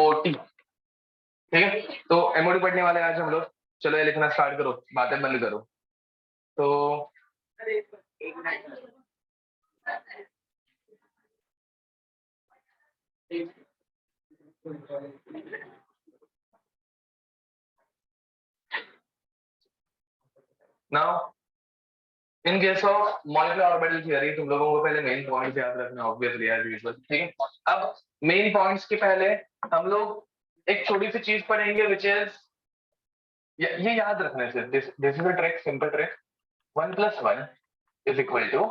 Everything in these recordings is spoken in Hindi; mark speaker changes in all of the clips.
Speaker 1: MOT। ठीक है, तो MOT पढ़ने वाले आज हम लोग। चलो ये लिखना स्टार्ट करो, बातें बंद करो। तो now in case of molecular orbital theory तुम लोगों को पहले मेन पॉइंट्स याद रखना, ऑब्वियसली एज यूजुअल। ठीक है, अब मेन पॉइंट्स के पहले हम लोग एक छोटी सी चीज पढ़ेंगे विच इज, ये याद रखना है, this is a trick, simple trick. 1 + 1 is equal to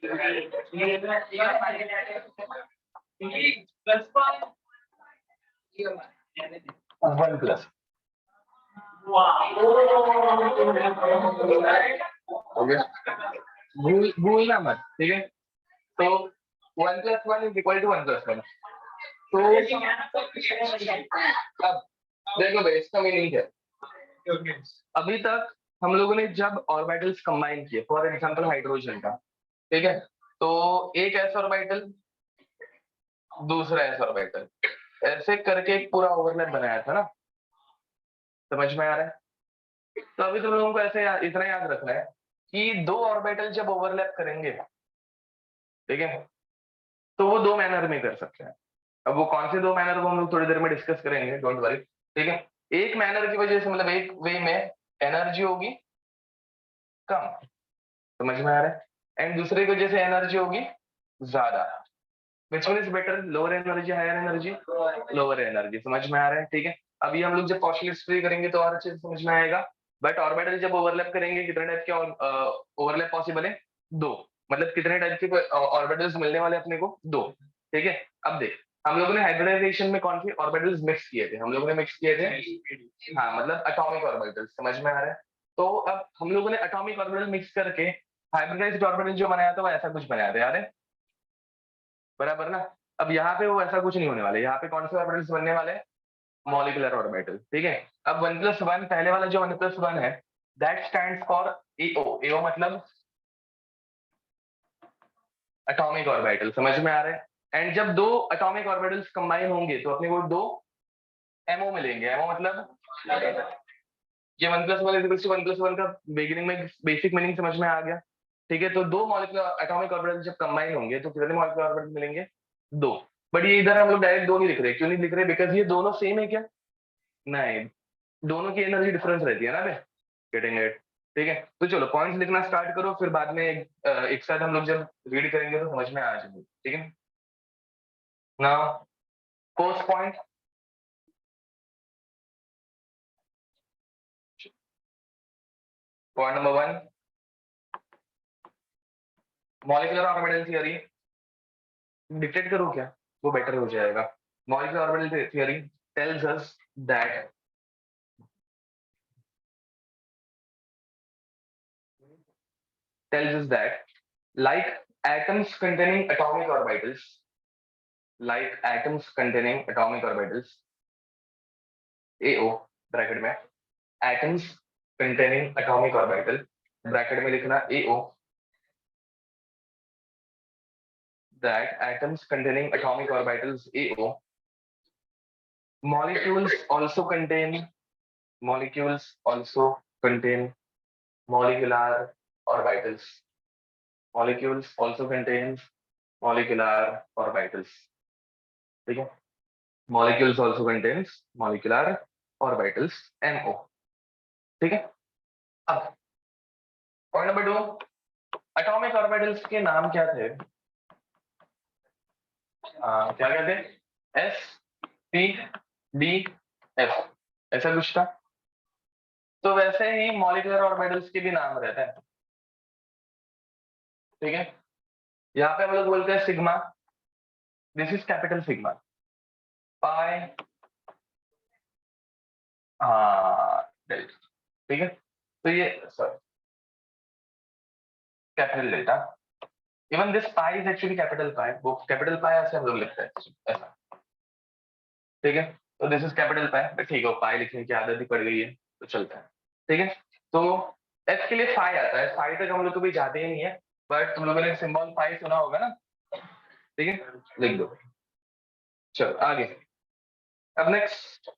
Speaker 1: 1+। Okay, भूलना मत। ठीक है, तो 1 + 1 इज इक्वल टू 1+1। तो अब देखो भाई, इसका मीनिंग क्या है। अभी तक हम लोगों ने जब ऑर्बिटल्स कंबाइन किए, फॉर एग्जांपल हाइड्रोजन का, ठीक है, तो एक एस ऑर्बिटल, दूसरा एस ऑर्बिटल, ऐसे करके एक पूरा ओवरलैप बनाया था ना। समझ में आ रहा है? तो अभी तुम लोगों को ऐसे इतना याद रखना है कि दो ऑर्बिटल जब ओवरलैप करेंगे, ठीक है, तो वो दो मैनर में कर सकते हैं। अब वो कौन से दो मैनर को हम लोग थोड़ी देर में डिस्कस करेंगे, डोंट वरी। ठीक है, एक मैनर की वजह से, मतलब एक वे में एनर्जी होगी कम, समझ में आ रहा है, एंड दूसरे की वजह से एनर्जी होगी ज्यादा। Which one is better, lower energy, higher energy? Lower energy. समझ में आ रहा है? ठीक है, अभी हम लोग जब कॉशी हिस्ट्री करेंगे तो और अच्छे से समझ में आएगा। बट ऑर्बिटल जब ओवरलैप करेंगे, कितने टाइप के ओवरलैप पॉसिबल है? दो। मतलब कितने टाइप के ऑर्बिटल्स मिलने वाले अपने को? दो। ठीक है, अब देख, हम लोगों ने हाइब्रिडाइजेशन में कौन सी ऑर्बिटल्स मिक्स किए थे? हम लोगों ने मिक्स किए थे, हाँ, मतलब एटॉमिक ऑर्बिटल्स। समझ में आ रहा है? तो अब हम लोगों ने एटॉमिक ऑर्बिटल मिक्स करके हाइब्रिडाइज्ड ऑर्बिटल जो बनाया था वो ऐसा कुछ बनाया था, याद है? बराबर ना? अब यहाँ पे वो ऐसा कुछ नहीं होने वाले। यहाँ पे कौन से ऑर्बिटल्स बनने वाले हैं? Molecular orbital. ठीक है, अब 1+1, पहले वाला जो 1+1 है, दैट स्टैंड्स फॉर एओ। एओ मतलब एटॉमिक ऑर्बिटल। समझ में आ रहा है? एंड जब दो एटॉमिक ऑर्बिटल्स कंबाइन होंगे तो अपने को दो एमओ मिलेंगे। एमओ मतलब ये 1+1 का बिगिनिंग में बेसिक मीनिंग समझ में आ गया। ठीक है, तो दो मॉलिक्यूलर एटॉमिक ऑर्बिटल जब कंबाइन होंगे तो कितने मॉलिक्यूलर ऑर्बिटल मिलेंगे? दो। बट ये इधर हम लोग डायरेक्ट दो नहीं लिख रहे। क्यों नहीं लिख रहे? बिकॉज ये दोनों सेम है क्या? नहीं, दोनों की एनर्जी डिफरेंस रहती है ना बे। Getting it? ठीक है, तो चलो पॉइंट्स लिखना स्टार्ट करो, फिर बाद में एक साथ हम लोग जब रीड करेंगे तो समझ में आ जाएंगे। ठीक है, now first point, point number 1, molecular orbital theory. Dictate करो क्या? वो बेटर हो जाएगा। Molecular orbital theory tells us that tells us that like atoms containing atomic orbitals, like atoms containing atomic orbitals, AO bracket में, atoms containing atomic orbital bracket में लिखना AO, that atoms containing atomic orbitals AO, molecules also contain molecular orbitals. Molecules also contains molecular orbitals. ठीक है, molecules also contains molecular orbitals, MO। ठीक है, अब पॉइंट नंबर 2, एटॉमिक ऑर्बिटल्स के नाम क्या थे? क्या कहते हैं? एस, पी, डी, एफ, ऐसा कुछ था। तो वैसे ही मॉलिक्यूलर ऑर्बिटल्स के भी नाम रहते हैं। ठीक है, यहाँ पे हम लोग बोलते हैं sigma, this is capital sigma. Pi, delta. ठीक है, तो ये sorry, capital delta. Even this pi is actually capital pi, वो कैपिटल पाई ऐसे हम लोग लिखते हैं ऐसा। ठीक है, तो this is capital pi, but ठीक है, पाई लिखने की आदत ही पड़ गई है तो चलता है। ठीक है, तो एफ के लिए फाई आता है। फाई तक हम लोग कभी जाते ही नहीं है, बट तुम लोगों ने सिंबल फाई सुना होगा ना। ठीक है, लिख दो। चलो आगे। अब next,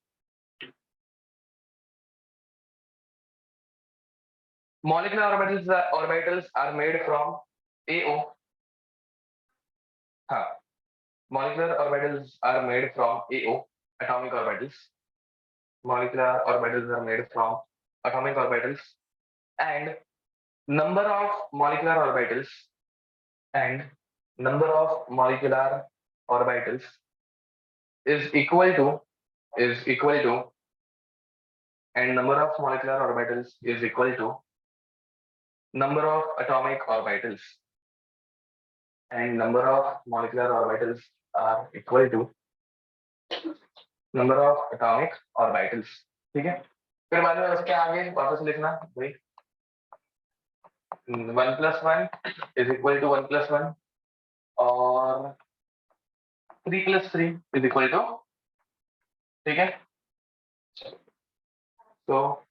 Speaker 1: molecular orbitals are made from AO. हाँ, molecular orbitals are made from AO, atomic orbitals. Molecular orbitals are made from atomic orbitals, and number of molecular orbitals and number of molecular orbitals is equal to and number of molecular orbitals is equal to number of atomic orbitals, and number of molecular orbitals are equal to number of atomic orbitals. ठीक है, फिर बाद में उसके आगे वापस लिखना भाई 1 + 1 is equal to 1 + 1 और 3 + 3 is equal to, ठीक है, तो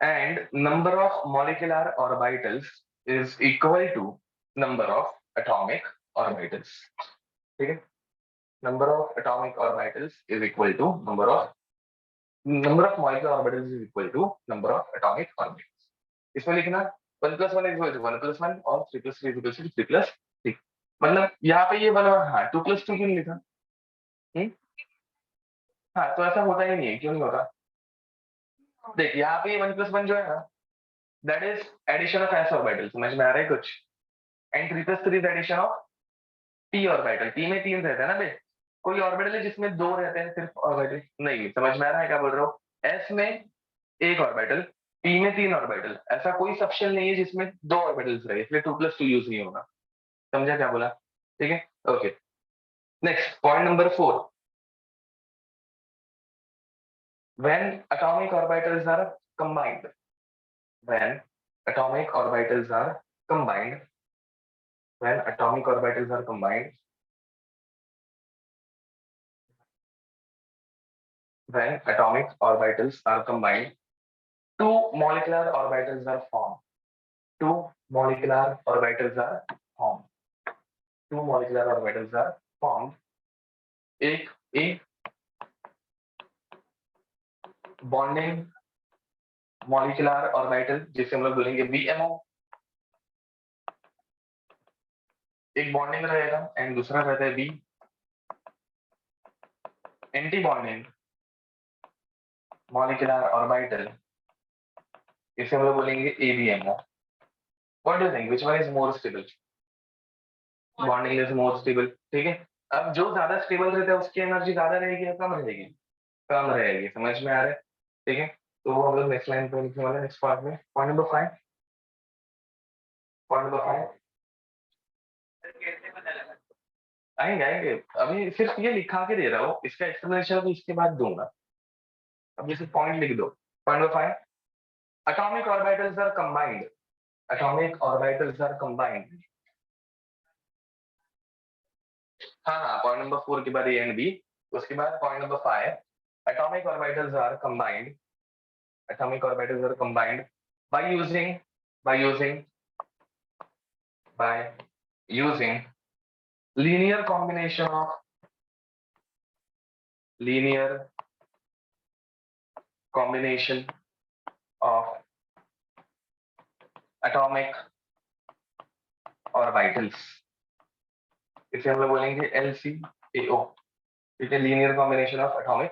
Speaker 1: and number of molecular orbitals is equal to number of atomic orbitals. ठीक है, number of atomic orbitals is equal to number of molecular orbitals is equal to number of atomic orbitals. इसमें लिखना 1 + 1 is equal to 1 + 1 और 3 + 3 is equal to 3 + 3. मतलब यहाँ पे ये बना, हाँ 2 + 2 क्यों नहीं लिखा? हाँ, तो ऐसा होता ही नहीं है, क्यों नहीं होता? देख यहाँ पे 1 + 1 जो है ना, that is addition of s orbital, समझ में आ रहा है कुछ? And 3 + 3 is addition of p orbital, p में 3 रहता है ना बे, कोई ऑर्बिटल है जिसमें 2 रहते हैं सिर्फ ऑर्बिटल? नहीं, समझ में आ रहा है क्या बोल रहा हूँ? s में 1 ऑर्बिटल, p में 3 ऑर्बिटल, ऐसा कोई सबशेल नहीं है जिसमें 2 ऑर्बिटल्स रहे, इसलिए 2 + 2 यूज नहीं होगा। समझा क्या बोला? ठीक है, okay. Next point number 4, when atomic orbitals are combined, when atomic orbitals are combined, when atomic orbitals are combined, when atomic orbitals are combined, two molecular orbitals are formed. Two molecular orbitals are formed. Two molecular orbitals are formed. एक bonding molecular orbital जिसे हम लोग बोलेंगे BMO, एक बॉन्डिंग रहेगा एंड दूसरा रहता है B, anti bonding molecular orbital, इसे हम लोग बोलेंगे ABMO. What do you think? Which one is more stable? Bonding is more stable. ठीक है, अब जो ज्यादा स्टेबल रहता है उसकी एनर्जी ज्यादा रहेगी या कम रहेगी? कम रहेगी, समझ में आ रहा है? ठीक है, तो हम लोग नेक्स्ट लाइन पे लिखने वाले, नेक्स्ट पार्ट में पॉइंट नंबर 5, पॉइंट नंबर 5 आएंगे आएंगे, अभी सिर्फ ये लिखा के दे रहा हूँ, इसका एक्सप्लेनेशन तो इसके बाद दूंगा, अब सिर्फ पॉइंट लिख दो। Point number 5, atomic orbitals are combined, atomic orbitals are combined. हाँ, पॉइंट नंबर 4 के बाद ए एंड बी, उसके बाद point number 5, atomic orbitals are combined, atomic orbitals are combined by using linear combination of atomic orbitals, इसे हम लोग बोलेंगे LCAO, ठीक है, linear combination of atomic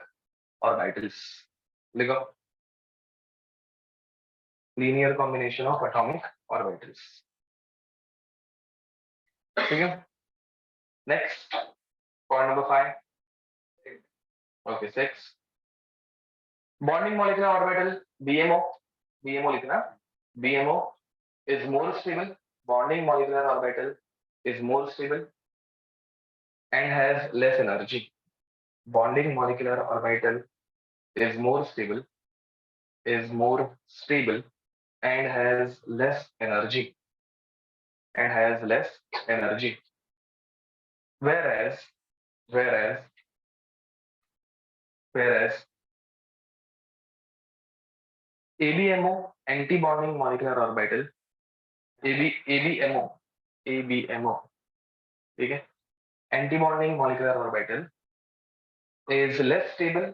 Speaker 1: orbitals, लिखो linear combination of atomic orbitals, ठीक है। Next point number 5, okay 6, bonding molecular orbital BMO लिखना, BMO is more stable, bonding molecular orbital is more stable and has less energy. Bonding molecular orbital is more stable and has less energy, whereas ABMO, anti-bonding molecular orbital, ABMO, ठीक है, anti-bonding molecular orbital is less stable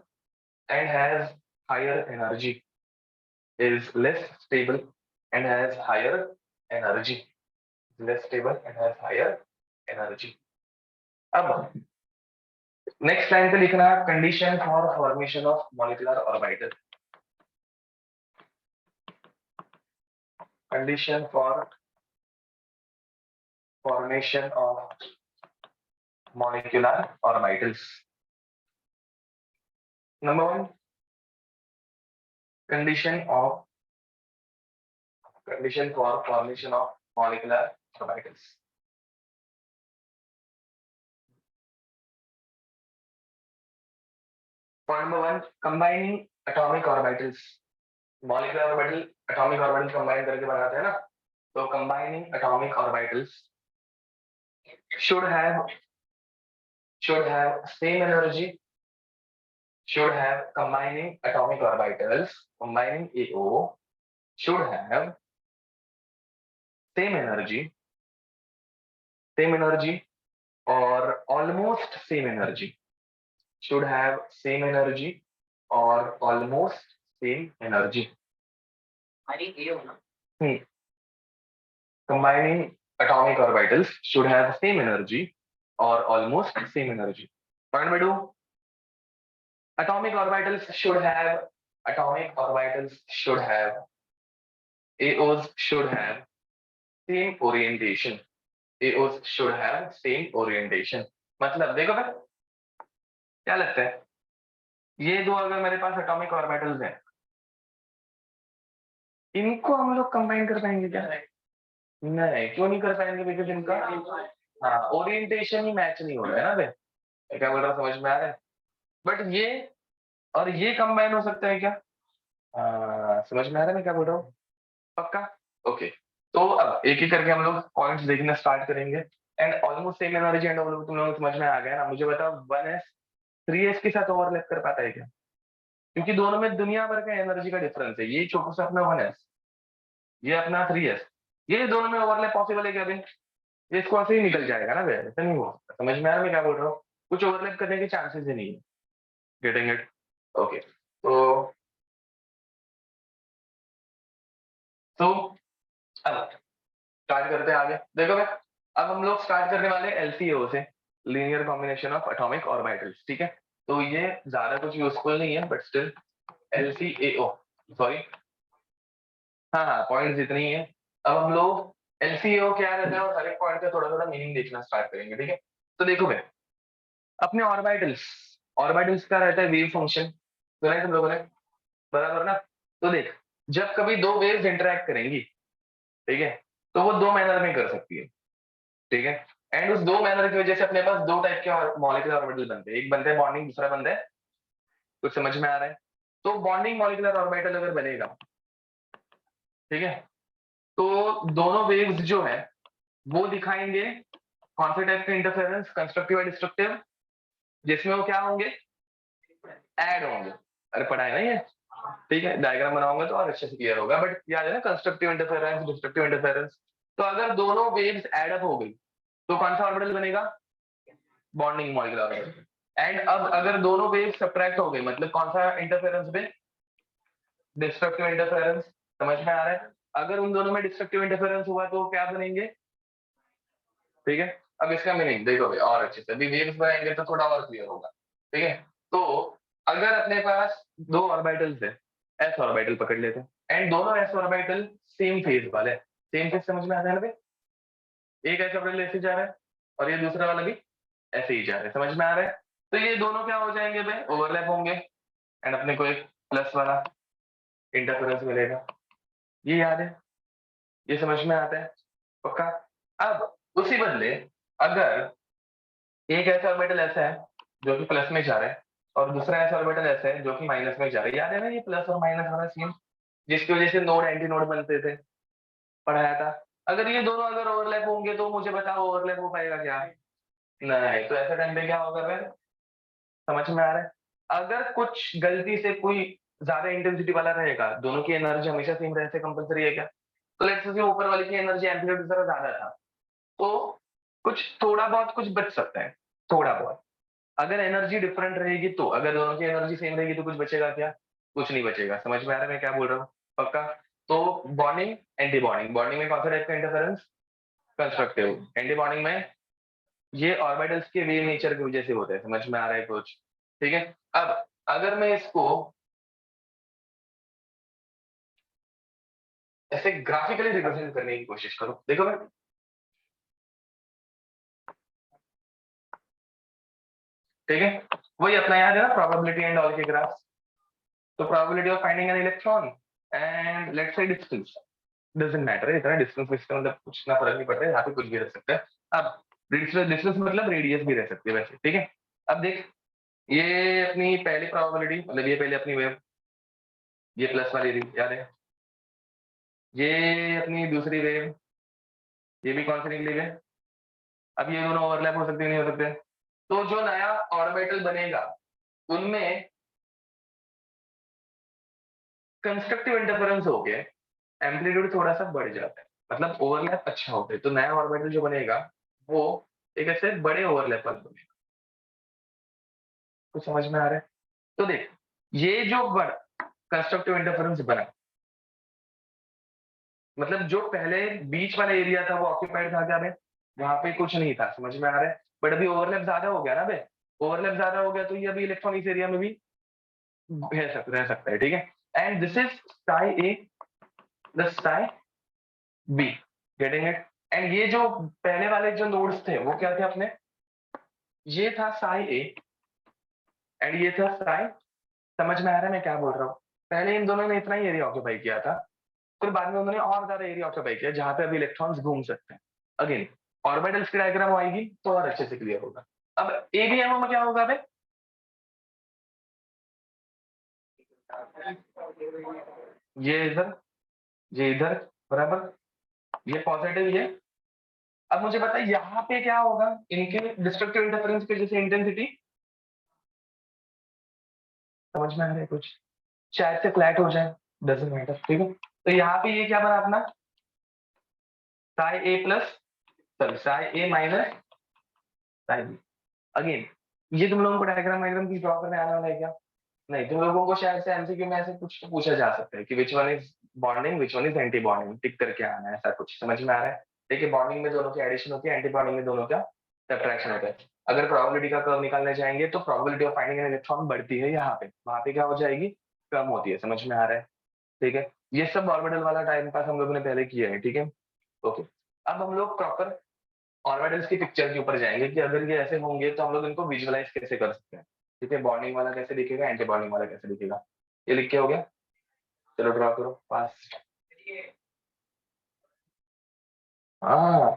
Speaker 1: and has higher energy. Is less stable and has higher energy. Less stable and has higher energy. अब नेक्स्ट लाइन पे लिखना है condition for formation of molecular orbital. Condition for formation of molecular orbitals. Number one, condition for formation of molecular orbitals. Point number one, combining atomic orbitals. Molecular orbital, atomic orbital combine करके बनाते हैं ना, तो combining atomic orbitals should have same energy. Should have combining atomic orbitals, combining AO should have same energy or almost same energy. Should have same energy or almost same energy. Combining atomic orbitals should have same energy or almost same energy. Point number two, atomic orbitals should have AOs should have same orientation. AOs should have same orientation. मतलब देखो भाई, क्या लगता है, ये दो अगर मेरे पास एटॉमिक ऑर्बिटल्स हैं, इनको हम लोग कंबाइन कर पाएंगे क्या? नहीं, क्यों नहीं कर पाएंगे? बिकॉज इनका हाँ ओरिएंटेशन ही मैच नहीं हो रहा है ना भाई. क्या बोल रहा हूँ, समझ में आ रहा है? बट ये और ये कंबाइन हो सकता है क्या? समझ में आ रहा है मैं क्या बोल रहा हूँ? पक्का? ओके. तो अब एक एक करके हम लोग पॉइंट्स देखना स्टार्ट करेंगे. And almost same energy and all तुम लोगों को समझ में आ गया ना? मुझे बताओ 1s 3s के साथ ओवरलैप कर पाता है क्या? क्योंकि दोनों में दुनिया भर का एनर्जी का डिफरेंस है. ये छोटा सा अपना 1s, ये अपना 3s, ये दोनों में ओवरलैप पॉसिबल है क्या भाई? ये इसको ऐसे ही निकल जाएगा ना भाई, ऐसा नहीं हो सकता. समझ में आ रहा है मैं क्या बोल रहा हूँ? कुछ ओवरलैप करने के चांसेस ही नहीं है. Getting it? ओके. तो अब स्टार्ट करते हैं आगे. देखो भाई, अब हम लोग स्टार्ट करने वाले LCAO से, linear combination of atomic orbitals. ठीक है, तो ये ज्यादा कुछ यूजफुल नहीं है बट स्टिल LCAO, सॉरी, हाँ पॉइंट्स इतने ही है. अब हम लोग LCAO क्या रहता है और हर एक पॉइंट का थोड़ा थोड़ा मीनिंग देखना स्टार्ट करेंगे. ठीक है, तो देखो भाई, अपने ऑर्बिटल्स का रहता है वेव फंक्शन. सुना है तुम लोगों ने? बराबर ना? तो देख, जब कभी दो वेव्स इंटरेक्ट करेंगी, ठीक है, तो वो दो मैनर में कर सकती है. ठीक है, एंड उस दो मैनर की वजह से अपने पास दो टाइप के मॉलिक्यूलर ऑर्बिटल बनते हैं. एक बनता है बॉन्डिंग, दूसरा बनता है, कुछ समझ में आ रहा है? तो बॉन्डिंग मॉलिक्यूलर ऑर्बिटल अगर बनेगा, ठीक है, तो दोनों वेव्स जो है वो दिखाएंगे कौन से टाइप के इंटरफेरेंस, कंस्ट्रक्टिव और डिस्ट्रक्टिव, जिसमें वो क्या होंगे? ऐड होंगे. अरे पढ़ा है ना ये? ठीक है, डायग्राम बनाऊंगा तो और अच्छे से क्लियर होगा. बट याद है ना, कंस्ट्रक्टिव इंटरफेरेंस, डिस्ट्रक्टिव इंटरफेरेंस. तो अगर दोनों वेव्स ऐड अप हो गई तो कौन सा ऑर्बिटल बनेगा? Bonding molecular orbital. एंड अब अगर दोनों वेव्स सब्ट्रैक्ट हो गई, मतलब कौन सा इंटरफेरेंस में? Destructive interference. समझ में आ रहा है? अगर उन दोनों में डिस्ट्रक्टिव इंटरफेरेंस हुआ तो क्या बनेंगे? ठीक है, अब इसका मीनिंग देखो भाई और अच्छे से, अभी वेव्स बनाएंगे तो थोड़ा और क्लियर होगा. ठीक है, तो अगर अपने पास दो ऑर्बिटल्स है, एस ऑर्बिटल पकड़ लेते हैं, एंड दोनों एस ऑर्बिटल सेम फेज वाले, सेम फेज समझ में आता है ना भाई? एक एस ऑर्बिटल ऐसे जा रहा है और ये दूसरा वाला भी ऐसे ही जा रहा है. समझ में आ रहा है? तो ये दोनों क्या हो जाएंगे भाई? ओवरलैप होंगे एंड अपने को एक प्लस वाला इंटरफेरेंस मिलेगा. ये याद है? ये समझ में आता है? पक्का? अब उसी बदले अगर एक ऐसा ऑर्बिटल ऐसा है जो कि प्लस में जा रहा है और दूसरा ऐसा ऑर्बिटल ऐसा है जो कि माइनस में जा रहा है, याद है ना ये प्लस और माइनस वाला सीन, जिसकी वजह से नोड एंटी नोड बनते थे, पढ़ाया था. अगर ये दोनों अगर ओवरलैप होंगे तो मुझे बताओ ओवरलैप हो पाएगा क्या? नहीं. तो ऐसे टाइम पे क्या होगा भाई? समझ में आ रहा है? अगर कुछ गलती से कोई ज्यादा इंटेंसिटी वाला रहेगा, दोनों की एनर्जी हमेशा सेम रहने से कंपलसरी है क्या? तो लेट्स से ऊपर वाले की एनर्जी एम्पलीट्यूड जरा ज्यादा था, तो कुछ थोड़ा बहुत कुछ बच सकता है, थोड़ा बहुत. अगर एनर्जी डिफरेंट रहेगी तो, अगर दोनों की एनर्जी सेम रहेगी तो कुछ बचेगा क्या? कुछ नहीं बचेगा। समझ में आ रहा है मैं क्या बोल रहा हूँ? पक्का? तो बॉन्डिंग, एंटी बॉन्डिंग, बॉन्डिंग में कौन सा टाइप का इंटरफेरेंस? कंस्ट्रक्टिव। एंटी बॉन्डिंग में ये ऑर्बिटल्स के वेव नेचर की वजह से होता है। समझ में आ रहा है कुछ? ठीक है। अब अगर मैं इसको ऐसे ग्राफिकली रिप्रेजेंट करने की कोशिश करूं, देखो मैं, ठीक है, वही अपना याद है ना प्रोबेबिलिटी एंड ऑल के ग्राफ। तो probability of finding an electron and let's say distance, doesn't matter, इतना डिस्टेंस इसका मतलब कुछ ना फर्क नहीं पड़ता है, यहाँ पे कुछ भी रह सकता है। अब डिस्टेंस, डिस्टेंस मतलब रेडियस भी रह सकती है वैसे, ठीक है। अब देख, ये अपनी पहली प्रोबेबिलिटी, मतलब ये पहले अपनी वेव, ये प्लस वाली रही, याद है? ये अपनी दूसरी वेव, ये भी कौन सी निकली है? अब ये दोनों ओवरलैप हो सकते हैं, नहीं हो सकते? तो जो नया ऑर्बिटल बनेगा उनमें कंस्ट्रक्टिव इंटरफेरेंस हो गया, एम्पलीट्यूड थोड़ा सा बढ़ जाता है, मतलब ओवरलैप अच्छा होता है, तो नया ऑर्बिटल जो बनेगा वो एक ऐसे बड़े ओवरलैप पर बनेगा। तो समझ में आ रहा है? तो देख, ये जो बड़ा कंस्ट्रक्टिव इंटरफेरेंस बना, मतलब जो पहले बीच वाला एरिया था वो ऑक्यूपाइड था क्या बे? वहां पे कुछ नहीं था। समझ में आ रहा है? बट अभी ओवरलैप ज्यादा हो गया ना बे, ओवरलैप ज्यादा हो गया तो ये अभी इलेक्ट्रॉन इस एरिया में भी रह सकता है, ठीक है। And this is psi a plus psi b, getting it? And ये जो पहले वाले जो नोड्स थे वो क्या थे अपने? ये था साई ए एंड ये था साई, समझ में आ रहा है मैं क्या बोल रहा हूँ? पहले इन दोनों ने इतना ही एरिया ऑक्यूपाई किया था, फिर बाद में उन्होंने और ज्यादा एरिया ऑक्यूपाई किया जहां पे अभी इलेक्ट्रॉन्स घूम सकते हैं। अगेन ऑर्बिटल्स की डायग्राम आएगी तो और अच्छे से क्लियर होगा। अब एबीएमओ में क्या होगा बे? ये इधर, ये इधर, बराबर, ये पॉजिटिव, ये। अब मुझे बता यहाँ पे क्या होगा इनके डिस्ट्रक्टिव इंटरफेरेंस की जैसे इंटेंसिटी? समझ में आ रहा है कुछ? शायद से फ्लैट हो जाए, डजेंट मैटर, ठीक है। तो यहाँ पे ये क्या बना अपना? Sai a plus, sorry Sai A minus psi B. Again ये तुम लोगों को डायग्राम वायग्राम की ड्रॉ करने आने वाला है क्या? नहीं, तुम लोगों को शायद से एमसीक्यू में ऐसे कुछ तो पूछा जा सकता है कि which one is bonding, which one is anti bonding, tick करके आना है, ऐसा कुछ। समझ में आ रहा है? देखिए बॉन्डिंग में दोनों की एडिशन होती है, एंटी बॉन्डिंग में दोनों का सब्ट्रैक्शन होता है। अगर प्रोबेबिलिटी का कर्व निकालने जाएंगे तो probability of finding an electron बढ़ती है यहाँ पे, वहां पे क्या हो जाएगी? कम होती है। समझ में आ रहा है? ठीक है। ये सब ऑर्बिटल वाला टाइम पास हम लोगों ने पहले किया है, ठीक है। ओके। अब हम लोग प्रॉपर ऑर्बिटल्स की पिक्चर के ऊपर जाएंगे कि अगर ये ऐसे होंगे तो हम लोग इनको विजुअलाइज कैसे कर सकते हैं। ठीक है, बॉन्डिंग वाला कैसे दिखेगा, एंटी बॉन्डिंग वाला कैसे दिखेगा, ये लिख के हो गया। चलो ड्रॉ करो पास। हाँ,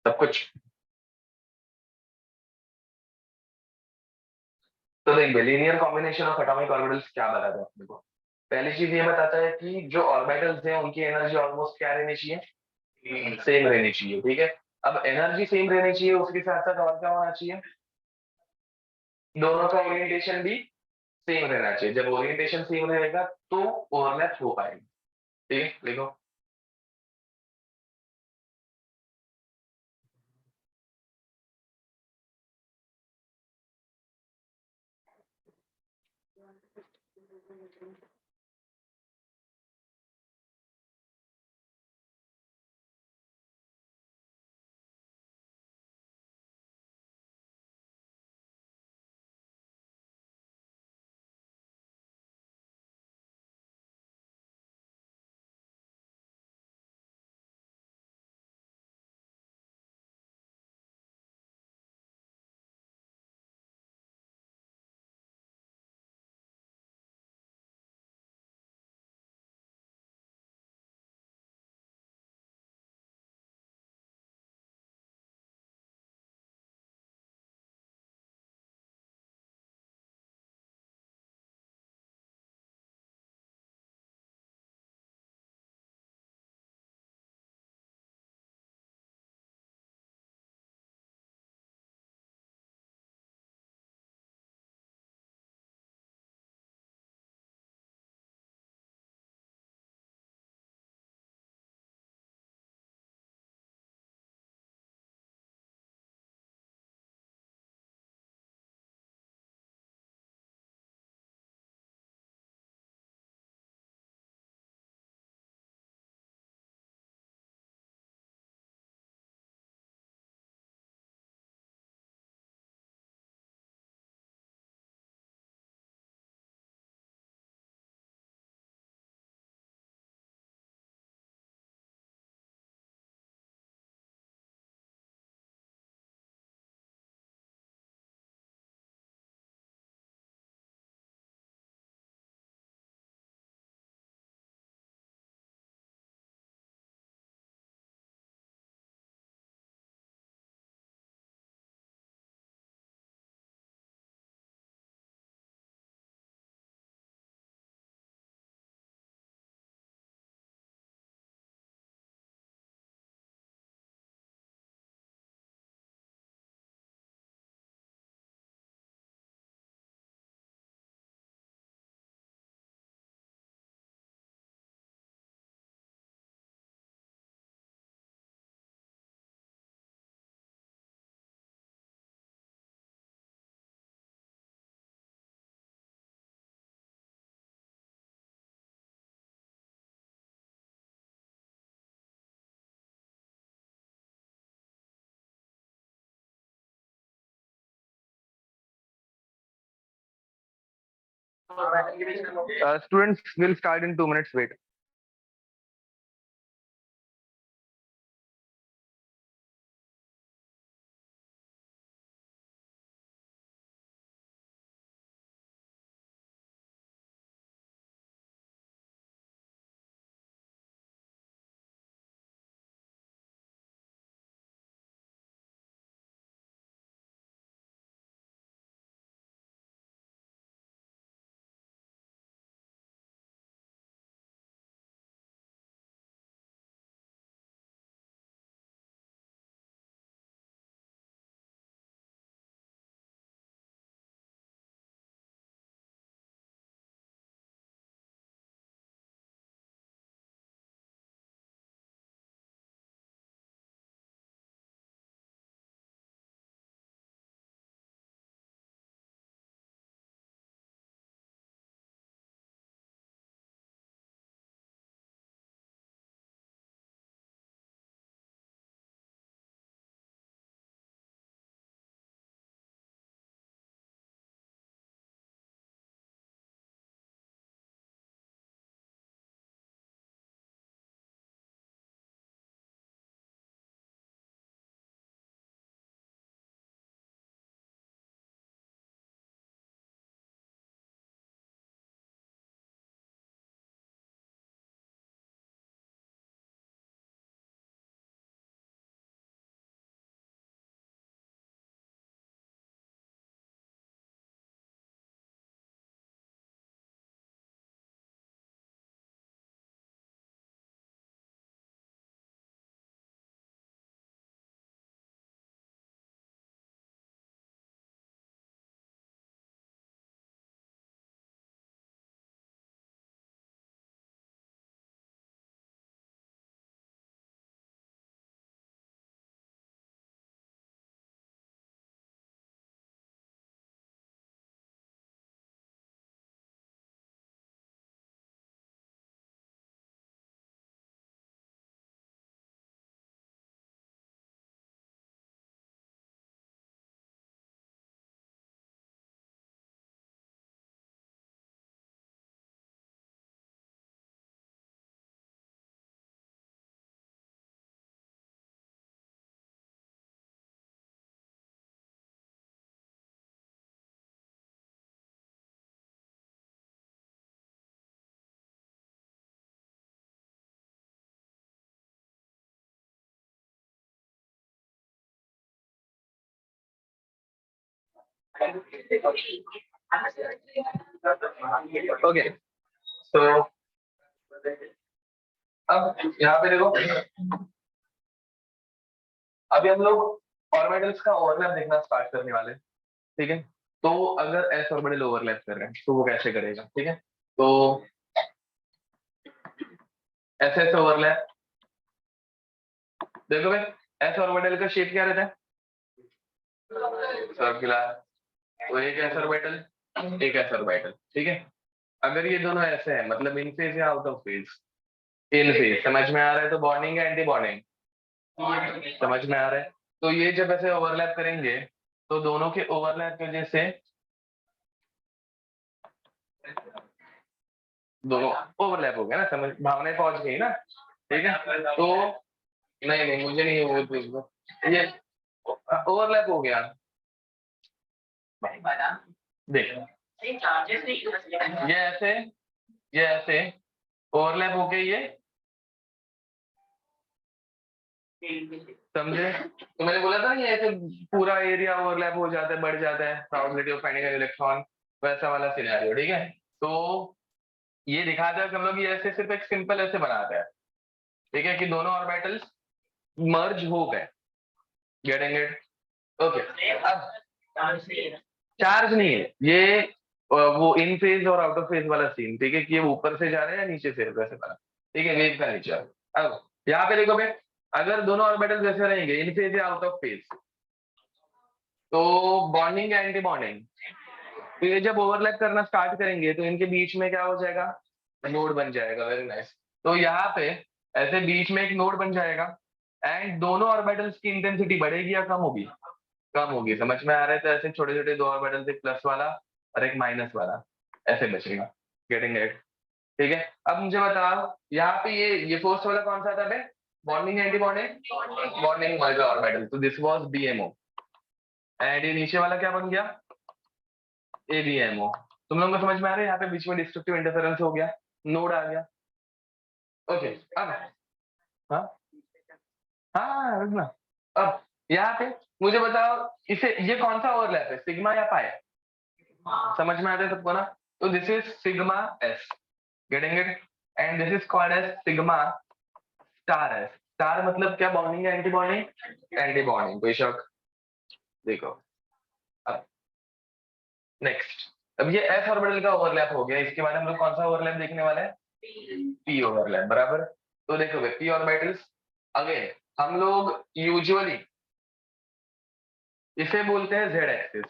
Speaker 1: सब कुछ। तो देख, linear combination of atomic orbitals क्या बताता है अपने को? पहली चीज ये बताता है कि जो ऑर्बिटल्स हैं उनकी एनर्जी ऑलमोस्ट क्या रहनी चाहिए? सेम रहनी चाहिए, ठीक है। अब एनर्जी सेम रहनी चाहिए, उसके साथ साथ और क्या होना चाहिए? दोनों का ओरिएंटेशन भी सेम रहना चाहिए। जब ओरिएंटेशन सेम रहेगा तो ओवरलैप हो पाएगी। ठीक है, देखो। Students will start in 2 minutes. Wait. Okay. So अब यहाँ पे देखो, अभी हम लोग ऑर्बिटल्स का ओवरलैप देखना स्टार्ट करने वाले हैं, ठीक है। तो अगर एस ऑर्बिटल ओवरलैप कर रहे हैं तो वो कैसे करेगा, ठीक है। तो एस एस ओवरलैप, देखो भाई, एस ऑर्बिटल का शेप क्या रहता है, सर्कुलर। तो एक एस ऑर्बिटल, एक एस ऑर्बिटल, ठीक है। अगर ये दोनों ऐसे हैं, मतलब इन फेज या out of phase, in phase, समझ में आ रहा है, तो बॉन्डिंग है एंटी बॉन्डिंग, समझ में आ रहा है। तो ये जब ऐसे ओवरलैप करेंगे तो दोनों के ओवरलैप की वजह से दोनों ओवरलैप हो गया ना, समझ, भावनाएं पहुंच गई ना, ठीक है। तो नहीं नहीं, मुझे नहीं वो भेज दो, ये ओवरलैप हो गया, देख, ये ऐसे ओवरलैप हो गई, ये समझे। तो मैंने बोला था, ये ऐसे पूरा एरिया ओवरलैप हो जाता है, बढ़ जाता है probability of finding an electron, वैसा वाला सिनेरियो, ठीक है। तो ये दिखाता है कि हम लोग ये ऐसे सिर्फ एक सिंपल ऐसे बनाते हैं, ठीक है, कि दोनों ऑर्बिटल्स मर्ज हो गए, गेटिंग इट, ओके। अब चार्ज नहीं है ये, वो इन फेज और आउट ऑफ फेज वाला सीन, ठीक है, कि ये ऊपर से जा रहे हैं या नीचे से, वैसे बना, ठीक है, वेव का नेचर। अब यहाँ पे देखो भाई, अगर दोनों ऑर्बिटल जैसे रहेंगे, इन फेज या आउट ऑफ फेज, तो बॉन्डिंग या एंटी बॉन्डिंग, तो ये जब ओवरलैप करना स्टार्ट करेंगे तो इनके बीच में क्या हो जाएगा, नोड बन जाएगा, वेरी नाइस। तो यहाँ पे ऐसे बीच में एक नोड बन जाएगा, एंड दोनों ऑर्बिटल्स की इंटेंसिटी बढ़ेगी या कम होगी, कम होगी, समझ में आ रहा है। तो ऐसे छोटे छोटे दो ऑर्बिटल्स, एक प्लस वाला और एक माइनस वाला, ऐसे बचेगा। Getting it? ठीक है, अब मुझे बताओ यहाँ पे ये फोर्स वाला कौन सा था बे? Bonding anti bonding? बॉन्डिंग वाला ऑर्बिटल, तो दिस वाज बीएमओ। एंड ये नीचे वाला क्या बन गया? एबीएमओ। तुम लोगों को समझ में आ रहा है? यहाँ पे बीच में डिस्ट्रक्टिव इंटरफेरेंस हो गया, नोड आ गया। ओके, अब हाँ हाँ रुकना। अब यहाँ पे मुझे बताओ इसे, ये कौन सा ओवरलैप है, सिग्मा या पाई? समझ में आता है सबको ना? तो this is sigma S, getting it? And this is called as sigma star S. Star मतलब क्या, बॉन्डिंग है एंटी बॉन्डिंग? एंटी बॉन्डिंग, कोई शक? देखो अब नेक्स्ट, अब ये एस ऑर्बिटल का ओवरलैप हो गया, इसके बाद हम लोग कौन सा ओवरलैप देखने वाले हैं? पी ओवरलैप, बराबर। तो देखो पी ऑर्बिटल्स, अगेन हम लोग यूजुअली इसे बोलते हैं जेड एक्सिस।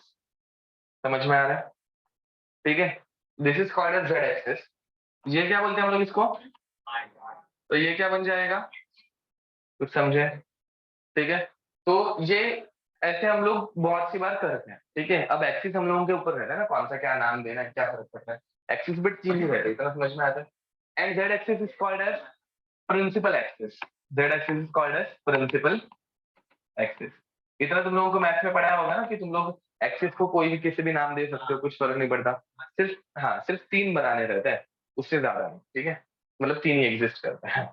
Speaker 1: समझ में आ रहा है? ठीक है, this is called as Z axis. ये क्या बोलते हैं हम लोग इसको? तो ये क्या बन जाएगा, कुछ समझे? ठीक है, तो ये ऐसे हम लोग बहुत सी बार करते हैं। ठीक है, अब एक्सिस हम लोगों के ऊपर रहता है ना, कौन सा क्या नाम देना है, क्या फर्क पड़ता है? एक्सिस बिट चीज ही रहती है, इतना समझ में आता है। And Z axis is called as principal axis. Z axis is called as principal axis. इतना तुम लोगों को मैथ्स में पढ़ाया होगा ना कि तुम लोग एक्सिस को कोई भी किसी भी नाम दे सकते हो, कुछ फर्क नहीं पड़ता। सिर्फ हाँ, सिर्फ 3 बनाने रहते हैं, उससे ज्यादा नहीं। ठीक है, मतलब 3 ही एग्जिस्ट करते हैं।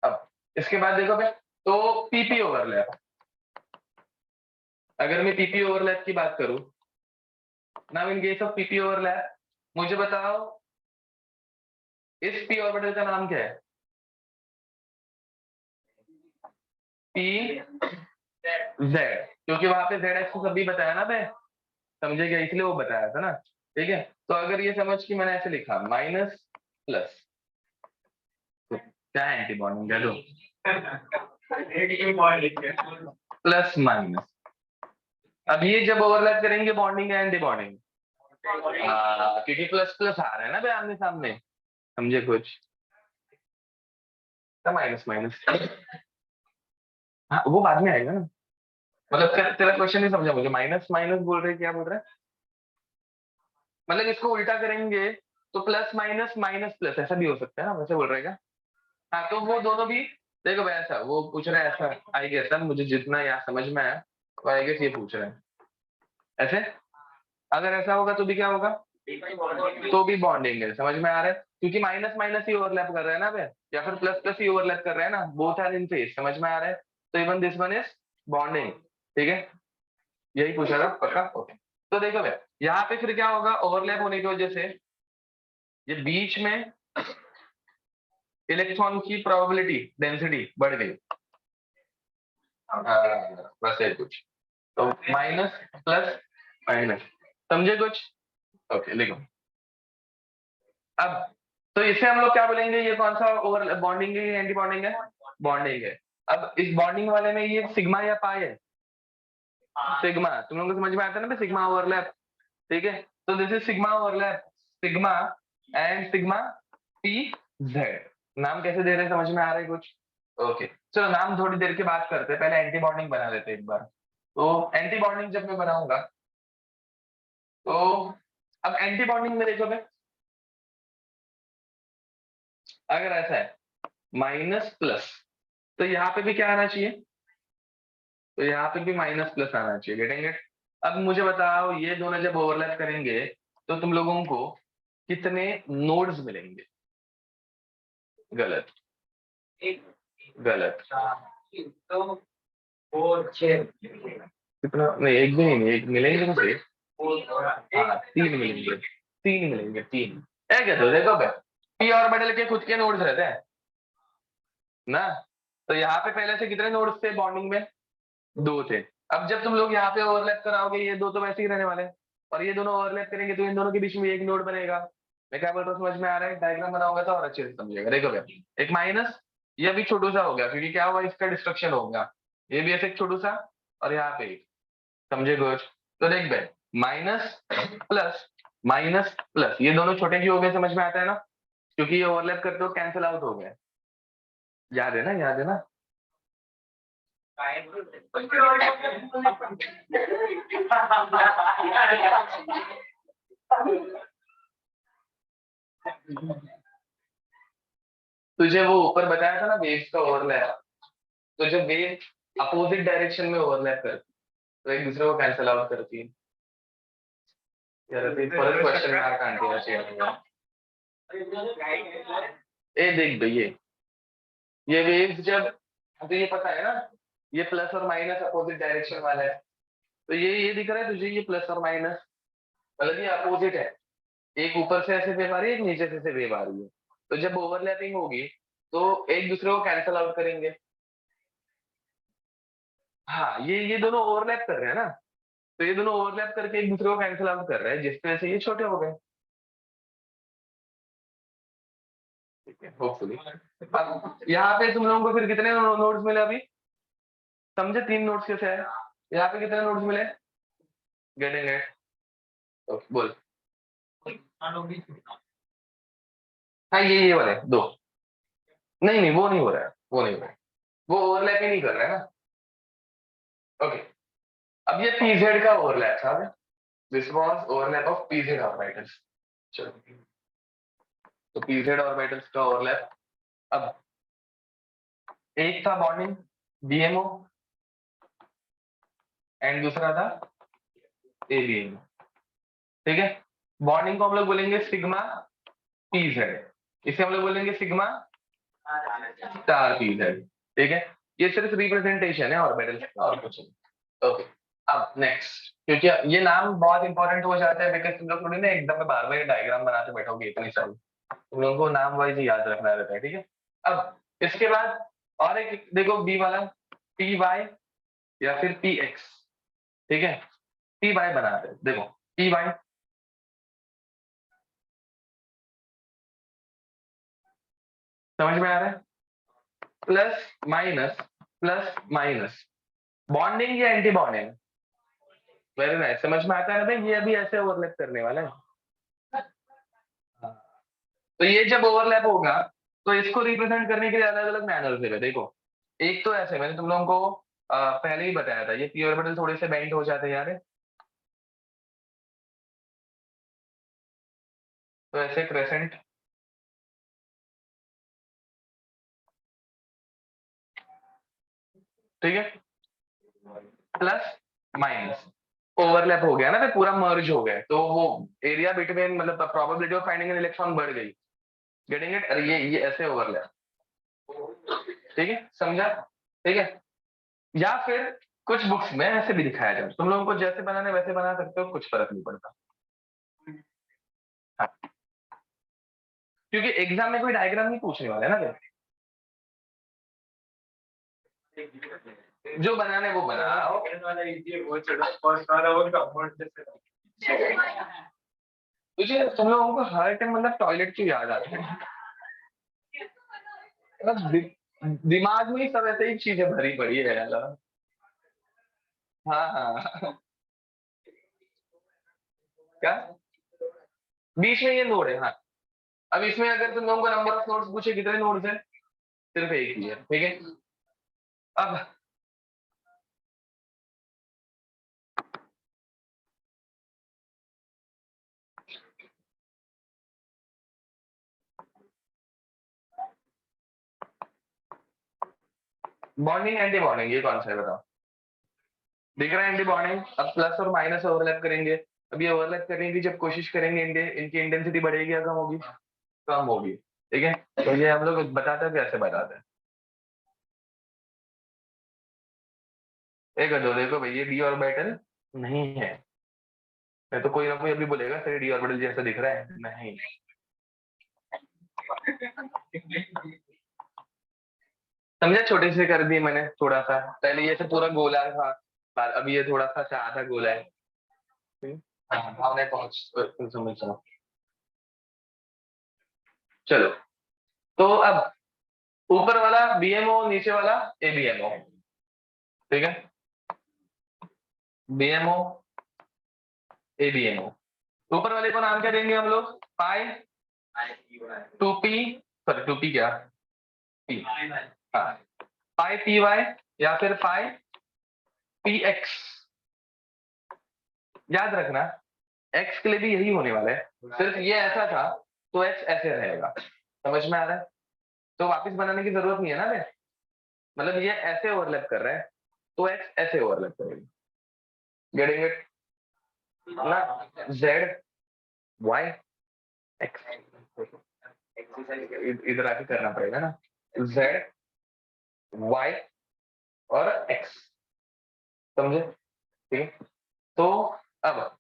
Speaker 1: अब इसके बाद देखो भाई, तो पीपी ओवरलैप, अगर मैं पीपी ओवरलैप की बात करूं, now in case of PP overlap, मुझे बताओ इस पी ऑर्बिटल का नाम क्या है? पी जेड, क्योंकि वहां पे जेड एक्सिस अभी बताया ना मैं, समझे क्या, इसलिए वो बताया था ना। ठीक है, तो अगर ये समझ कि मैंने ऐसे लिखा माइनस प्लस, तो क्या है एंटी बॉन्डिंग कह दो, प्लस माइनस। अब ये जब ओवरलैप करेंगे बॉन्डिंग है एंटी बॉन्डिंग? क्योंकि प्लस प्लस आ रहा है ना भाई आमने सामने, समझे कुछ? माइनस माइनस, हाँ वो बाद में आएगा ना। मतलब तेरा क्वेश्चन नहीं समझा मुझे, माइनस माइनस बोल रहे क्या बोल रहे हैं? मतलब इसको उल्टा करेंगे तो प्लस माइनस माइनस प्लस ऐसा भी हो सकता है ना, वैसे बोल रहे क्या? हाँ तो वो दोनों भी, देखो भाई ऐसा वो पूछ रहे हैं, ऐसा आई गेस है, मुझे जितना यहाँ समझ में आया तो आई गेस ये पूछ रहे हैं ऐसे। अगर ऐसा होगा तो भी क्या होगा, तो भी बॉन्डिंग है, समझ में आ रहा है? क्योंकि माइनस माइनस ही ओवरलैप कर रहे हैं ना भाई, या फिर प्लस प्लस ही ओवरलैप कर रहे हैं ना, बोथ आर इन फेज, समझ में आ रहा है? तो even this one is bonding. ठीक है, यही पूछा था पक्का? ओके, तो देखो भाई यहाँ पे फिर क्या होगा, ओवरलैप होने की वजह से ये बीच में इलेक्ट्रॉन की प्रोबेबिलिटी डेंसिटी बढ़ गई। बस ये कुछ, तो माइनस प्लस माइनस, समझे कुछ? ओके लिखो। अब तो इसे हम लोग क्या बोलेंगे, ये कौन सा ओवर बॉन्डिंग है, एंटी बॉन्डिंग है? बॉन्डिंग है। अब इस बॉन्डिंग वाले में ये सिग्मा या पाई है? सिग्मा। तुम लोगों को समझ में आता है ना सिग्मा ओवरलैप? ठीक है, तो this is sigma overlap, sigma and sigma P Z. नाम कैसे दे रहे हैं, समझ में आ रहा है कुछ? ओके, चलो नाम थोड़ी देर के बात करते हैं, पहले एंटी बॉन्डिंग बना लेते हैं एक बार। तो एंटी बॉन्डिंग जब मैं बनाऊंगा, तो अब एंटी बॉन्डिंग में देखो मैं, अगर ऐसा है माइनस प्लस, तो यहाँ पे भी क्या आना चाहिए, तो यहाँ पे भी माइनस प्लस आना चाहिए, गेटिंग इट? अब मुझे बताओ ये दोनों जब ओवरलैप करेंगे तो तुम लोगों को कितने नोड्स मिलेंगे? गलत, गलत। कितना नहीं, एक भी नहीं, एक मिलेंगे मुझे। हाँ 3 मिलेंगे, 3 मिलेंगे, 3। है क्या? तो देखो पी ऑर्बिटल के खुद के नोड्स रहते हैं ना, तो यहाँ पे पहले से कितने नोड्स थे बॉन्डिंग में? 2 थे। अब जब तुम लोग यहाँ पे ओवरलैप कराओगे, ये 2 तो वैसे ही रहने वाले हैं, और ये दोनों ओवरलैप करेंगे तो इन दोनों के बीच में एक नोड बनेगा। मैं क्या बोल रहा हूँ, समझ में आ रहा है? डायग्राम बनाऊंगा तो और अच्छे से समझिएगा। देखो भैया, एक माइनस, ये भी छोटू सा हो गया क्योंकि क्या हुआ, इसका डिस्ट्रक्शन हो गया, ये भी ऐसे एक छोटू सा, और यहाँ पे एक, समझे कुछ? तो देख भाई, माइनस प्लस माइनस प्लस, ये दोनों छोटे क्यों हो गए, समझ में आता है ना? क्योंकि ये ओवरलैप करते हो कैंसिल आउट हो गए, याद है ना, याद है ना? तुझे वो ऊपर बताया था ना वेव्स का ओवरलैप, तो जब वेव अपोजिट डायरेक्शन में ओवरलैप करती तो एक दूसरे को कैंसिल आउट करती है। यार ते परत क्वेश्चन मार्क आणते अशी आहे. ए देख भैया, ये वेव्स जब, तो ये पता है ना, ये प्लस और माइनस अपोजिट डायरेक्शन वाला है, तो ये दिख रहा है तुझे, ये प्लस और माइनस, मतलब ये अपोजिट है, एक ऊपर से ऐसे वेव आ रही है, एक नीचे से वेव आ रही है, तो जब ओवरलैपिंग होगी तो एक दूसरे को कैंसिल आउट करेंगे। हाँ, ये दोनों ओवरलैप कर रहे हैं ना, तो ये दोनों ओवरलैप करके एक दूसरे को कैंसिल आउट कर रहे हैं, जिसकी वजह से ये छोटे हो गए। ठीक है, होपफुली। अब यहाँ पे तुम लोगों को फिर कितने नोट्स मिले अभी, समझे? 3 नोट्स कैसे है, यहाँ पे कितने नोट्स मिले? Getting it? ओके, बोल। हाँ, ये वाले दो। नहीं नहीं, वो नहीं हो रहा है, वो नहीं हो रहा है, वो ओवरलैप ही नहीं कर रहा है ना। ओके, अब ये पीजेड का ओवरलैप था, this was overlap of PZ orbitals. चलो, तो पीजेड ऑर्बिटल्स का ओवरलैप। अब एक था बॉन्डिंग बीएमओ एंड दूसरा था एबीएमओ। ठीक है, बॉन्डिंग को हम लोग बोलेंगे सिग्मा पीजेड, इसे हम लोग बोलेंगे सिग्मा स्टार पीजेड। ठीक है, ये सिर्फ रिप्रेजेंटेशन है ऑर्बिटल का और कुछ नहीं। ओके, अब नेक्स्ट, क्योंकि ये नाम बहुत इंपॉर्टेंट हो जाता है, बिकॉज तुम लोग थोड़ी ना एकदम में बार बार डायग्राम बनाते बैठोगे इतनी सारी, तुम लोगों को नाम वाइज ही याद रखना रहता है। ठीक है, अब इसके बाद और एक देखो, बी वाला पी वाई या फिर पी एक्स। ठीक है, पी वाई बनाते हैं, देखो पी वाई, समझ में आ रहा है? प्लस माइनस बॉन्डिंग या एंटी बॉन्डिंग, वेरी नाइस, समझ में आता है ना भाई, ये अभी ऐसे ओवरलैप करने वाला है। हाँ। तो ये जब ओवरलैप होगा तो इसको रिप्रेजेंट करने के लिए अलग अलग मैनर्स है। देखो, एक तो ऐसे मैंने तुम लोगों को पहले ही बताया था, ये पी ऑर्बिटल थोड़े से बेंड हो जाते हैं यार, तो ऐसे क्रेसेंट। ठीक है, प्लस माइनस ओवरलैप हो गया ना, फिर पूरा मर्ज हो गया, तो वो एरिया बिटवीन, मतलब probability of finding an electron बढ़ गई। Getting it? अरे ये ऐसे ओवरलैप। ठीक है, समझा? ठीक है, या फिर कुछ बुक्स में ऐसे भी दिखाया जाए, तुम लोगों को जैसे बनाने वैसे बना सकते हो, कुछ फर्क नहीं पड़ता। हाँ, क्योंकि एग्जाम में कोई डायग्राम नहीं पूछने वाला है ना, जो बनाने वो बनाओ। तुझे तुम लोगों को हर टाइम मतलब टॉयलेट की याद आती है, मतलब दिमाग में ही सब ऐसे ही चीजें भरी पड़ी है यार। हाँ हाँ। क्या? बीच में ये नोड है, हाँ। अब इसमें अगर तुम लोगों को नंबर ऑफ नोड्स पूछे कितने नोड्स है, सिर्फ एक ही है। ठीक है, अब बॉन्डिंग एंटी बॉन्डिंग ये कौन सा है बताओ? दिख रहा है एंटी बॉन्डिंग? अब प्लस और माइनस ओवरलैप करेंगे, अब ये ओवरलैप करने की जब कोशिश करेंगे, इनकी इंटेंसिटी बढ़ेगी या कम होगी? कम होगी। ठीक है, तो ये हम लोग बताते हैं, कैसे बताते हैं। एक दो देखो भाई, ये डी ऑर्बिटल नहीं है, मैं तो कोई ना कोई अभी बोलेगा सर डी ऑर्बिटल जैसा दिख रहा है, नहीं। समझा? छोटे से कर दिए मैंने थोड़ा सा, पहले ये से पूरा गोला था, अब ये थोड़ा सा आधा गोला है। हाँ, भावना पहुंच समझ चलो। चलो, तो अब ऊपर वाला बीएमओ, नीचे वाला एबीएमओ। ठीक है, बीएमओ एबीएमओ, ऊपर वाले को नाम क्या देंगे हम लोग? Pi two P, sorry two P क्या, पी, हाँ, पाई पी वाई या फिर पाई पी एक्स। याद रखना, एक्स के लिए भी यही होने वाला है, सिर्फ ये ऐसा था तो x ऐसे रहेगा। समझ में आ रहा है? तो वापस बनाने की जरूरत नहीं है ना बे, मतलब ये ऐसे ओवरलैप कर रहा है तो x ऐसे ओवरलैप करेगा। गेटिंग इट ना? z y x इधर आके करना पड़ेगा ना, z y और x। समझे? ठीक है। तो अब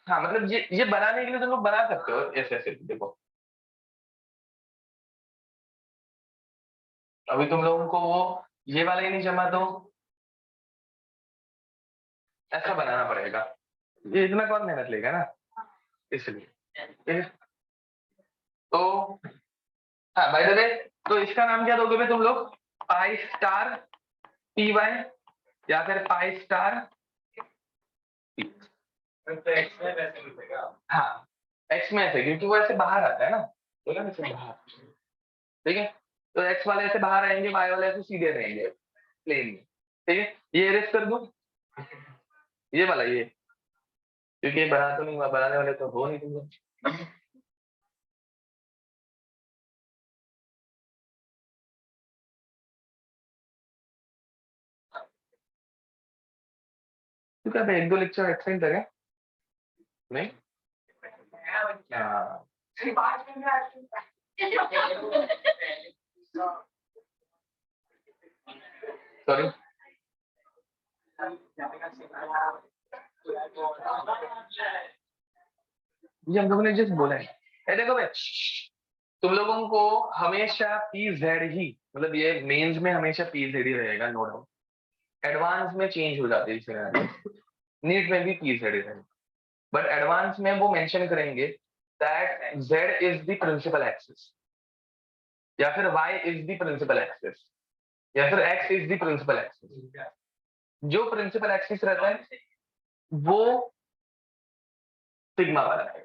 Speaker 1: हाँ, मतलब ये बनाने के लिए तुम लोग बना सकते हो ऐसे ऐसे। देखो अभी तुम लोगों को वो ये वाला ही नहीं जमा तो ऐसा बनाना पड़ेगा। ये इतना कौन मेहनत लेगा ना, इसलिए। ठीक है। तो हाँ बाय द वे, तो इसका नाम क्या दोगे बे तुम लोग? पाई स्टार पी वाई या फिर पाई स्टार पी। हाँ एक्स में ऐसे, क्योंकि वो ऐसे बाहर आता है ना, बोला ना ऐसे बाहर। ठीक है। तो एक्स वाले ऐसे बाहर आएंगे, वाई वाले ऐसे सीधे रहेंगे प्लेन में। ठीक है। ये एरेस्ट कर दूं, ये वाला ये, क्योंकि ये बना तो नहीं हुआ, बनाने वाले तो हो नहीं तुम लोग। तो क्या एक दो लेक्चर एक्सटेंड करें? नहीं। हाँ सॉरी। ये हम लोगों ने जस्ट बोला है। देखो भाई, तुम लोगों को हमेशा पी जेड ही, मतलब ये मेंस में हमेशा पी जेड ही रहेगा, नो डाउट। एडवांस में चेंज हो जाती है, नीट में भी पी जेड ही रहेगा, बट एडवांस में वो मेंशन करेंगे that Z is the principal axis, या फिर Y is the principal axis, या फिर X is the principal axis. जो प्रिंसिपल एक्सिस रहता है वो सिग्मा वाला है।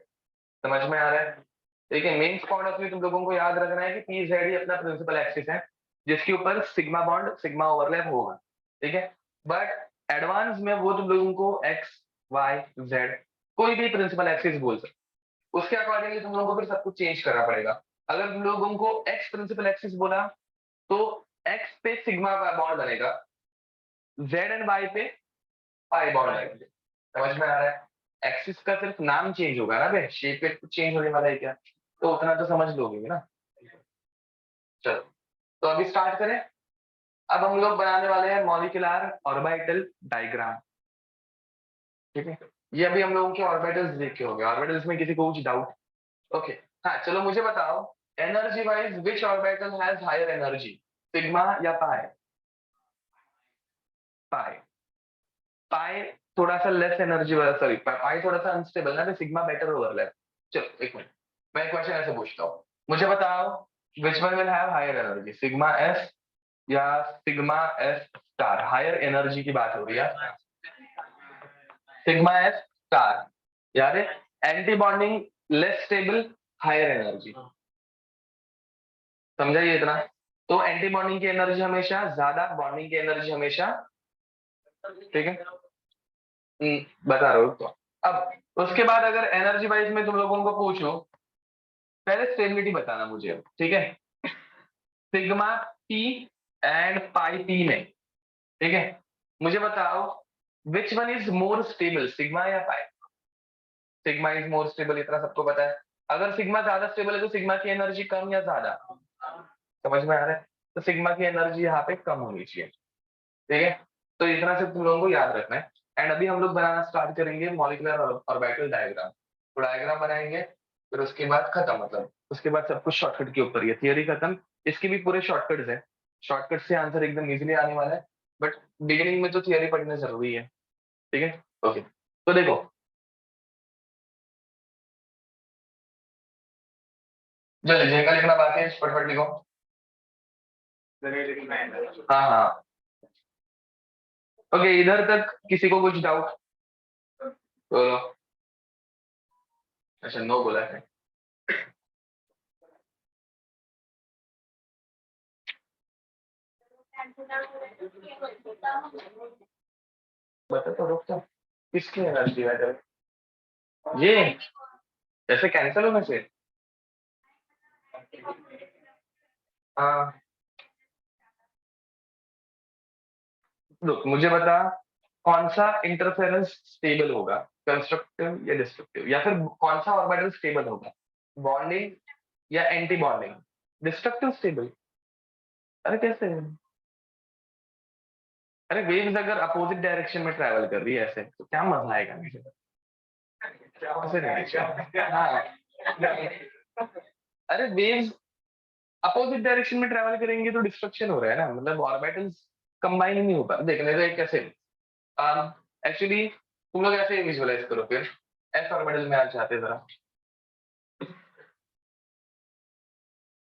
Speaker 1: समझ में आ रहा है? देखिए मेंस पॉइंट ऑफ व्यू तुम लोगों को याद रखना है कि पी जेड ही अपना प्रिंसिपल एक्सिस है, जिसके ऊपर सिग्मा बॉन्ड सिग्मा ओवरलैप होगा। ठीक है। बट एडवांस में वो तुम लोगों को एक्स वाई जेड कोई भी प्रिंसिपल एक्सिस बोल सकते, उसके अकॉर्डिंगली तुम लोगों को फिर सब कुछ चेंज करना पड़ेगा। अगर तुम लोगों को एक्स प्रिंसिपल एक्सिस बोला तो एक्स पे सिग्मा का बॉन्ड बनेगा, जेड एंड वाई पे पाई बॉन्ड बनेंगे। समझ में आ रहा है? एक्सिस का सिर्फ नाम चेंज होगा ना बे, शेप पे कुछ चेंज होने वाला है क्या? तो उतना तो समझ लोगे ना। चलो, तो अभी स्टार्ट करें। अब हम लोग बनाने वाले हैं मॉलिक्यूलर ऑर्बिटल डायग्राम। ठीक है। ये अभी हम लोगों के ऑर्बिटल्स देख के हो गए। ऑर्बिटल्स में किसी को कुछ डाउट? ओके। हाँ चलो मुझे बताओ, energy wise which orbital has higher energy, sigma या पाई? पाई। पाई थोड़ा सा लेस एनर्जी वाला, सॉरी पाई थोड़ा सा अनस्टेबल ना, सिग्मा बेटर ओवरलैप। चलो एक मिनट, मैं क्वेश्चन ऐसे पूछता हूँ, मुझे बताओ which one will have higher energy, sigma S या sigma S star? Higher energy की बात हो रही है, सिग्मा एस स्टार, याद है? Anti bonding less stable, higher energy. समझा ये इतना? तो एंटी बॉन्डिंग की एनर्जी हमेशा ज्यादा, बॉन्डिंग की एनर्जी हमेशा, ठीक है। बता रहा हूँ तो। अब उसके बाद अगर एनर्जी वाइज में तुम लोगों को पूछो, पहले स्टेबिलिटी बताना मुझे, ठीक है? Sigma P and pi P में, ठीक है, मुझे बताओ which one is more stable, sigma या पाई? सिग्मा इज मोर स्टेबल, इतना सबको पता है। अगर सिग्मा ज्यादा स्टेबल है तो सिग्मा की एनर्जी कम या ज्यादा? समझ में आ रहा है? तो सिग्मा की एनर्जी यहाँ पे कम होनी चाहिए। ठीक है। तो इतना से तुम लोगों को याद रखना है। एंड अभी हम लोग बनाना स्टार्ट करेंगे मॉलिक्यूलर ऑर्बिटल डायग्राम। तो डायग्राम बनाएंगे, फिर उसके बाद खत्म, मतलब उसके बाद सब कुछ शॉर्टकट के ऊपर ही है, थियरी खत्म। इसके भी पूरे शॉर्टकट्स है, शॉर्टकट से आंसर एकदम इजीली आने वाला है। बट बिगिनिंग में तो थियरी पढ़ना जरूरी है। ठीक है। ओके। तो देखो, जल्दी जिनका लिखना बाकी है फटफट लिखो। हाँ हाँ। ओके, इधर तक किसी को कुछ डाउट? बोलो। अच्छा नो बोला है। बता तो रुक तो, किसकी एनर्जी है ये? ऐसे कैंसिल होने से। हाँ रुक, मुझे बता कौन सा इंटरफेरेंस स्टेबल होगा, कंस्ट्रक्टिव या डिस्ट्रक्टिव, या फिर कौन सा ऑर्बिटल स्टेबल होगा, बॉन्डिंग या एंटी बॉन्डिंग? Destructive stable. अरे कैसे? अरे वेव्स अगर अपोजिट डायरेक्शन में ट्रैवल कर रही है ऐसे तो क्या मजा आएगा मुझे? कैसे नहीं? हाँ अरे वेव्स अपोजिट डायरेक्शन में ट्रैवल करेंगे तो डिस्ट्रक्शन हो रहा है ना, मतलब ऑर्बिटल्स कंबाइन ही नहीं हो पा देखने तो। एक कैसे एक्चुअली तुम लोग ऐसे विजुअलाइज करो फिर, एस ऑर्बिटल में आ जाते हैं जरा।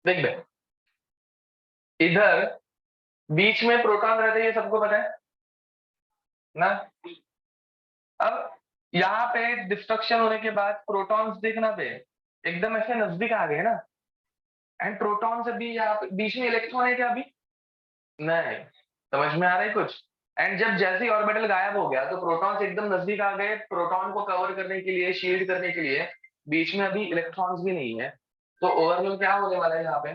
Speaker 1: देख बे, इधर बीच में प्रोटॉन रहते हैं, ये सबको पता है ना। अब यहाँ पे डिस्ट्रक्शन होने के बाद प्रोटॉन्स देखना पे एकदम ऐसे नजदीक आ गए ना, एंड प्रोटॉन से भी यहाँ पे बीच में इलेक्ट्रॉन है क्या अभी? नहीं। समझ में आ रहा है कुछ? एंड जब जैसे ही ऑर्बिटल गायब हो गया तो प्रोटॉन्स एकदम नजदीक आ गए, प्रोटॉन को कवर करने के लिए, शील्ड करने के लिए बीच में अभी इलेक्ट्रॉन्स भी नहीं है, तो ओवरऑल क्या होने वाला है यहाँ पे?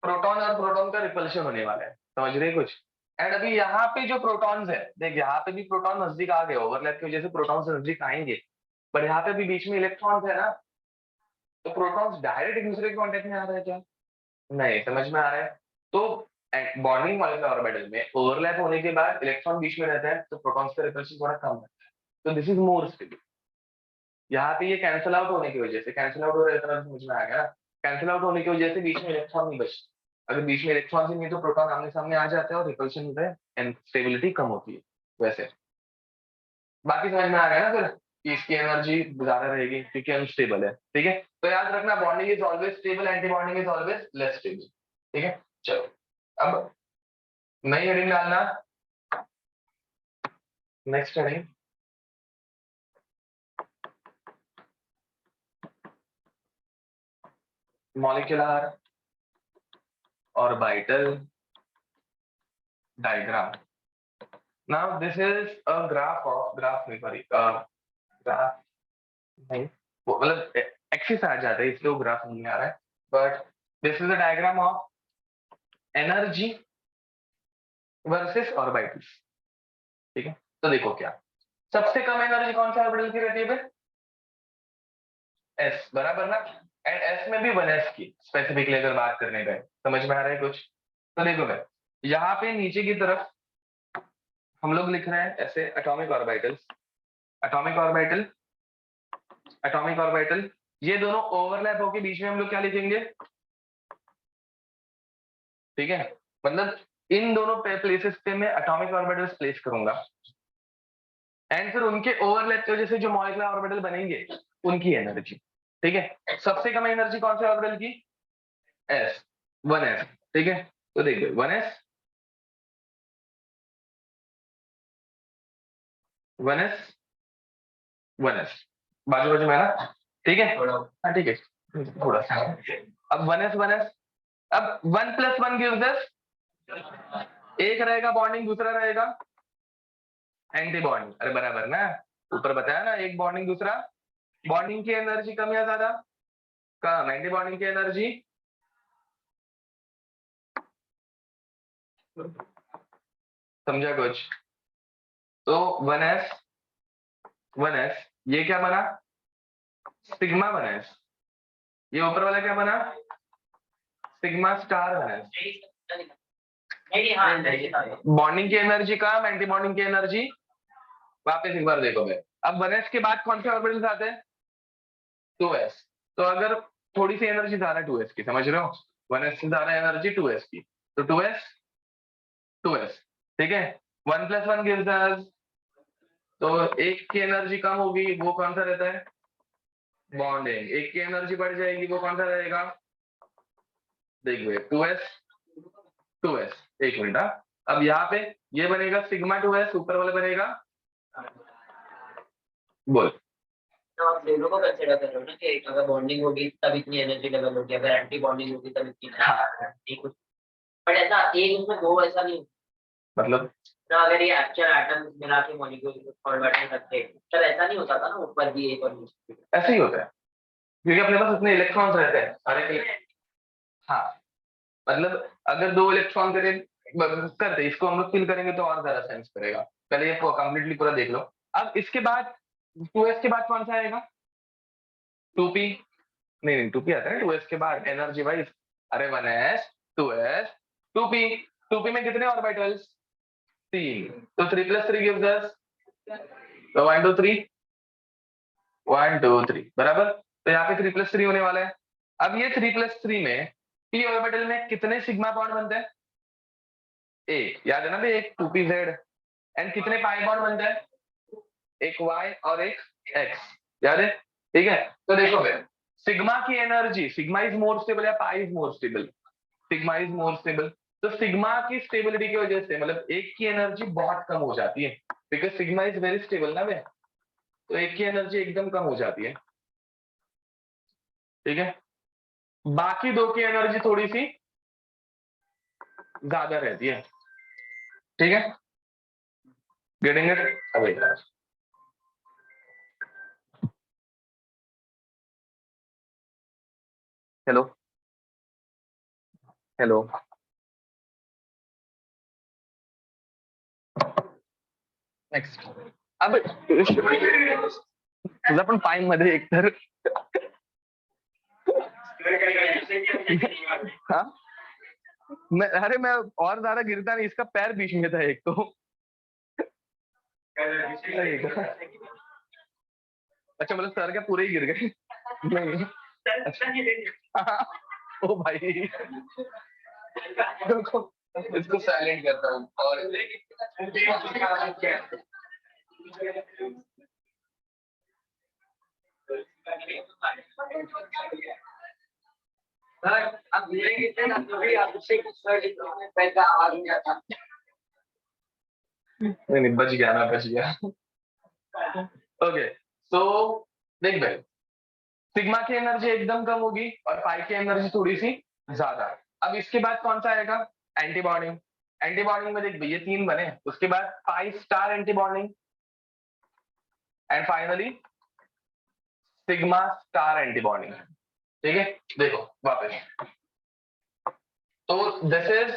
Speaker 1: प्रोटॉन और प्रोटॉन का रिपल्शन होने वाला है, समझ रहे कुछ? एंड अभी यहाँ पे जो प्रोटॉन्स है देख, यहाँ पे भी प्रोटॉन नजदीक आ गए, ओवरलैप की वजह से प्रोटॉन से नजदीक आएंगे, पर यहाँ पे भी बीच में इलेक्ट्रॉन्स है ना, तो प्रोटॉन्स डायरेक्ट एक दूसरे के कॉन्टेक्ट में आ रहे हैं क्या? नहीं। समझ में आ रहा है? तो बॉन्डिंग वाले ऑर्बिटल में ओवरलैप होने के बाद इलेक्ट्रॉन बीच में रहता है तो प्रोटॉन्स का रिपल्शन थोड़ा कम है, तो दिस इज मोर स्टेबल। यहाँ पे ये कैंसिल आउट होने की वजह से, कैंसिल आउट हो रहा है इतना समझ में आ गया ना, कैंसिल आउट होने की वजह से बीच में इलेक्ट्रॉन नहीं बचता, अगर बीच में इलेक्ट्रॉन ही नहीं तो प्रोटॉन आमने सामने आ जाते हैं और रिपल्शन होता है एंड स्टेबिलिटी कम होती है वैसे। बाकी समझ में आ गया ना फिर कि इसकी एनर्जी ज्यादा रहेगी क्योंकि अनस्टेबल है, ठीक है। तो याद रखना bonding is always stable, anti bonding is always less stable, ठीक है। चलो अब नई हेडिंग डालना, next heading, molecular orbital diagram. Now this is a graph of, graph नहीं सॉरी, ग्राफ नहीं, मतलब एक्सिस आ जाता है इसलिए वो ग्राफ नहीं आ रहा है, but this is a diagram of energy versus orbitals, ठीक है। तो देखो क्या, सबसे कम एनर्जी कौन सा ऑर्बिटल की रहती है? एस, बराबर ना। एंड एस में भी वन एस की स्पेसिफिकली अगर बात करने गए, समझ में आ रहा है कुछ? तो देखो भाई, यहाँ पे नीचे की तरफ हम लोग लिख रहे हैं ऐसे atomic orbitals, atomic orbital, atomic orbital, ये दोनों ओवरलैप होके बीच में हम लोग क्या लिखेंगे? ठीक है, मतलब इन दोनों प्लेसेस पे मैं एटॉमिक ऑर्बिटल्स प्लेस करूंगा, एंड फिर उनके ओवरलैप की वजह से जो मॉलिक्यूलर ऑर्बिटल बनेंगे उनकी एनर्जी, ठीक है। सबसे कम एनर्जी कौन से ऑर्बिटल की? एस, वन एस, ठीक है। तो देखिए one S, one S, one S, बाजू बाजू में है ना, ठीक है। हाँ ठीक है, थोड़ा सा, अब वन एस, वन एस, अब one plus one gives us, एक रहेगा बॉन्डिंग, दूसरा रहेगा एंटी बॉन्डिंग, अरे बराबर ना, ऊपर बताया ना, एक बॉन्डिंग दूसरा, बॉन्डिंग की एनर्जी कम या ज्यादा? कम, एंटी बॉन्डिंग की एनर्जी समझा कुछ? तो वन एस, वन एस, ये क्या बना? सिग्मा वन एस, ये ऊपर वाला क्या बना? Sigma star one S. Bonding की एनर्जी कम, एंटी बॉन्डिंग की एनर्जी, वापस एक बार देखो भाई, अब वन एस के बाद कौन से ऑर्बिटल्स आते हैं? Two S. तो अगर थोड़ी सी एनर्जी ज्यादा टू एस की, समझ रहे हो, वन एस से ज्यादा एनर्जी टू एस की, तो टू एस, टू एस, ठीक है। One plus one gives us, तो एक की एनर्जी कम होगी, वो कौन सा रहता है? बॉन्डिंग। एक की एनर्जी बढ़ जाएगी, वो कौन सा रहेगा? देखिए टू एस, टू एस, एक मिनट, अब यहाँ पे ये बनेगा सिग्मा टू एस, ऊपर वाला बनेगा, बोल।
Speaker 2: तो आप दोनों को कंसिडर कर रहे हो ना कि अगर बॉन्डिंग होगी तब इतनी एनर्जी लेवल होगी, अगर एंटी बॉन्डिंग होगी तब इतनी,
Speaker 1: हाँ
Speaker 2: ठीक है। बट ऐसा एक उसमें दो ऐसा नहीं,
Speaker 1: मतलब
Speaker 2: तो अगर ये एक्चुअल एटम्स मिला के मॉलिक्यूल ऑर्बिटल रखते तब ऐसा नहीं होता था ना, ऊपर भी एक और नीचे भी।
Speaker 1: ऐसे ही होता है क्योंकि अपने पास इतने इलेक्ट्रॉन्स रहते हैं सारे के। हाँ, मतलब अगर 2 इलेक्ट्रॉन करते इसको हम लोग फिल करेंगे तो और ज्यादा सेंस करेगा। पहले ये कंप्लीटली पूरा देख लो। अब इसके बाद 2s के बाद कौन सा आएगा? 2p। नहीं 2p आता है 2s के बाद एनर्जी वाइज। अरे 1s 2s 2p। 2p में कितने ऑर्बिटल्स? 3। तो 3 + 3 गिव्स अस, तो 1 2 3 1 2 3 बराबर। तो यहाँ पे 3 + 3 होने वाला है। अब ये 3 + 3 में p ऑर्बिटल में कितने सिग्मा बॉन्ड बनते हैं? एक, याद है ना भाई, एक 2pz। एंड कितने पाई बॉन्ड बनते हैं? एक y और एक x, याद है? ठीक है, तो देखो भाई, सिग्मा की energy, sigma is more stable या pi is more stable? Sigma is more stable. तो सिग्मा की स्टेबिलिटी की वजह से मतलब एक की एनर्जी बहुत कम हो जाती है, because sigma is very stable ना भाई, तो एक की एनर्जी एकदम कम हो जाती है। ठीक है, बाकी दो की एनर्जी थोड़ी सी ज्यादा रहती है। ठीक है, गेटिंग इट? अभी हेलो हेलो, नेक्स्ट। अब तुझा पण पाय मध्ये एकतर हाँ? अरे मैं और ज्यादा गिरता नहीं, इसका पैर बीच में था एक तो। अच्छा मतलब सर क्या पूरे ही गिर गए? नहीं। अच्छा। ओ भाई, इसको साइलेंट करता हूँ और अब नहीं बच गया, मैं बच गया। ओके, तो देख भाई, सिग्मा की एनर्जी एकदम कम होगी और पाई की एनर्जी थोड़ी सी ज्यादा। अब इसके बाद कौन सा आएगा? Anti bonding. एंटी बॉन्डिंग में देख भाई ये 3 बने, उसके बाद pi star anti bonding and finally sigma star anti bonding. ठीक है, देखो वापस, तो this is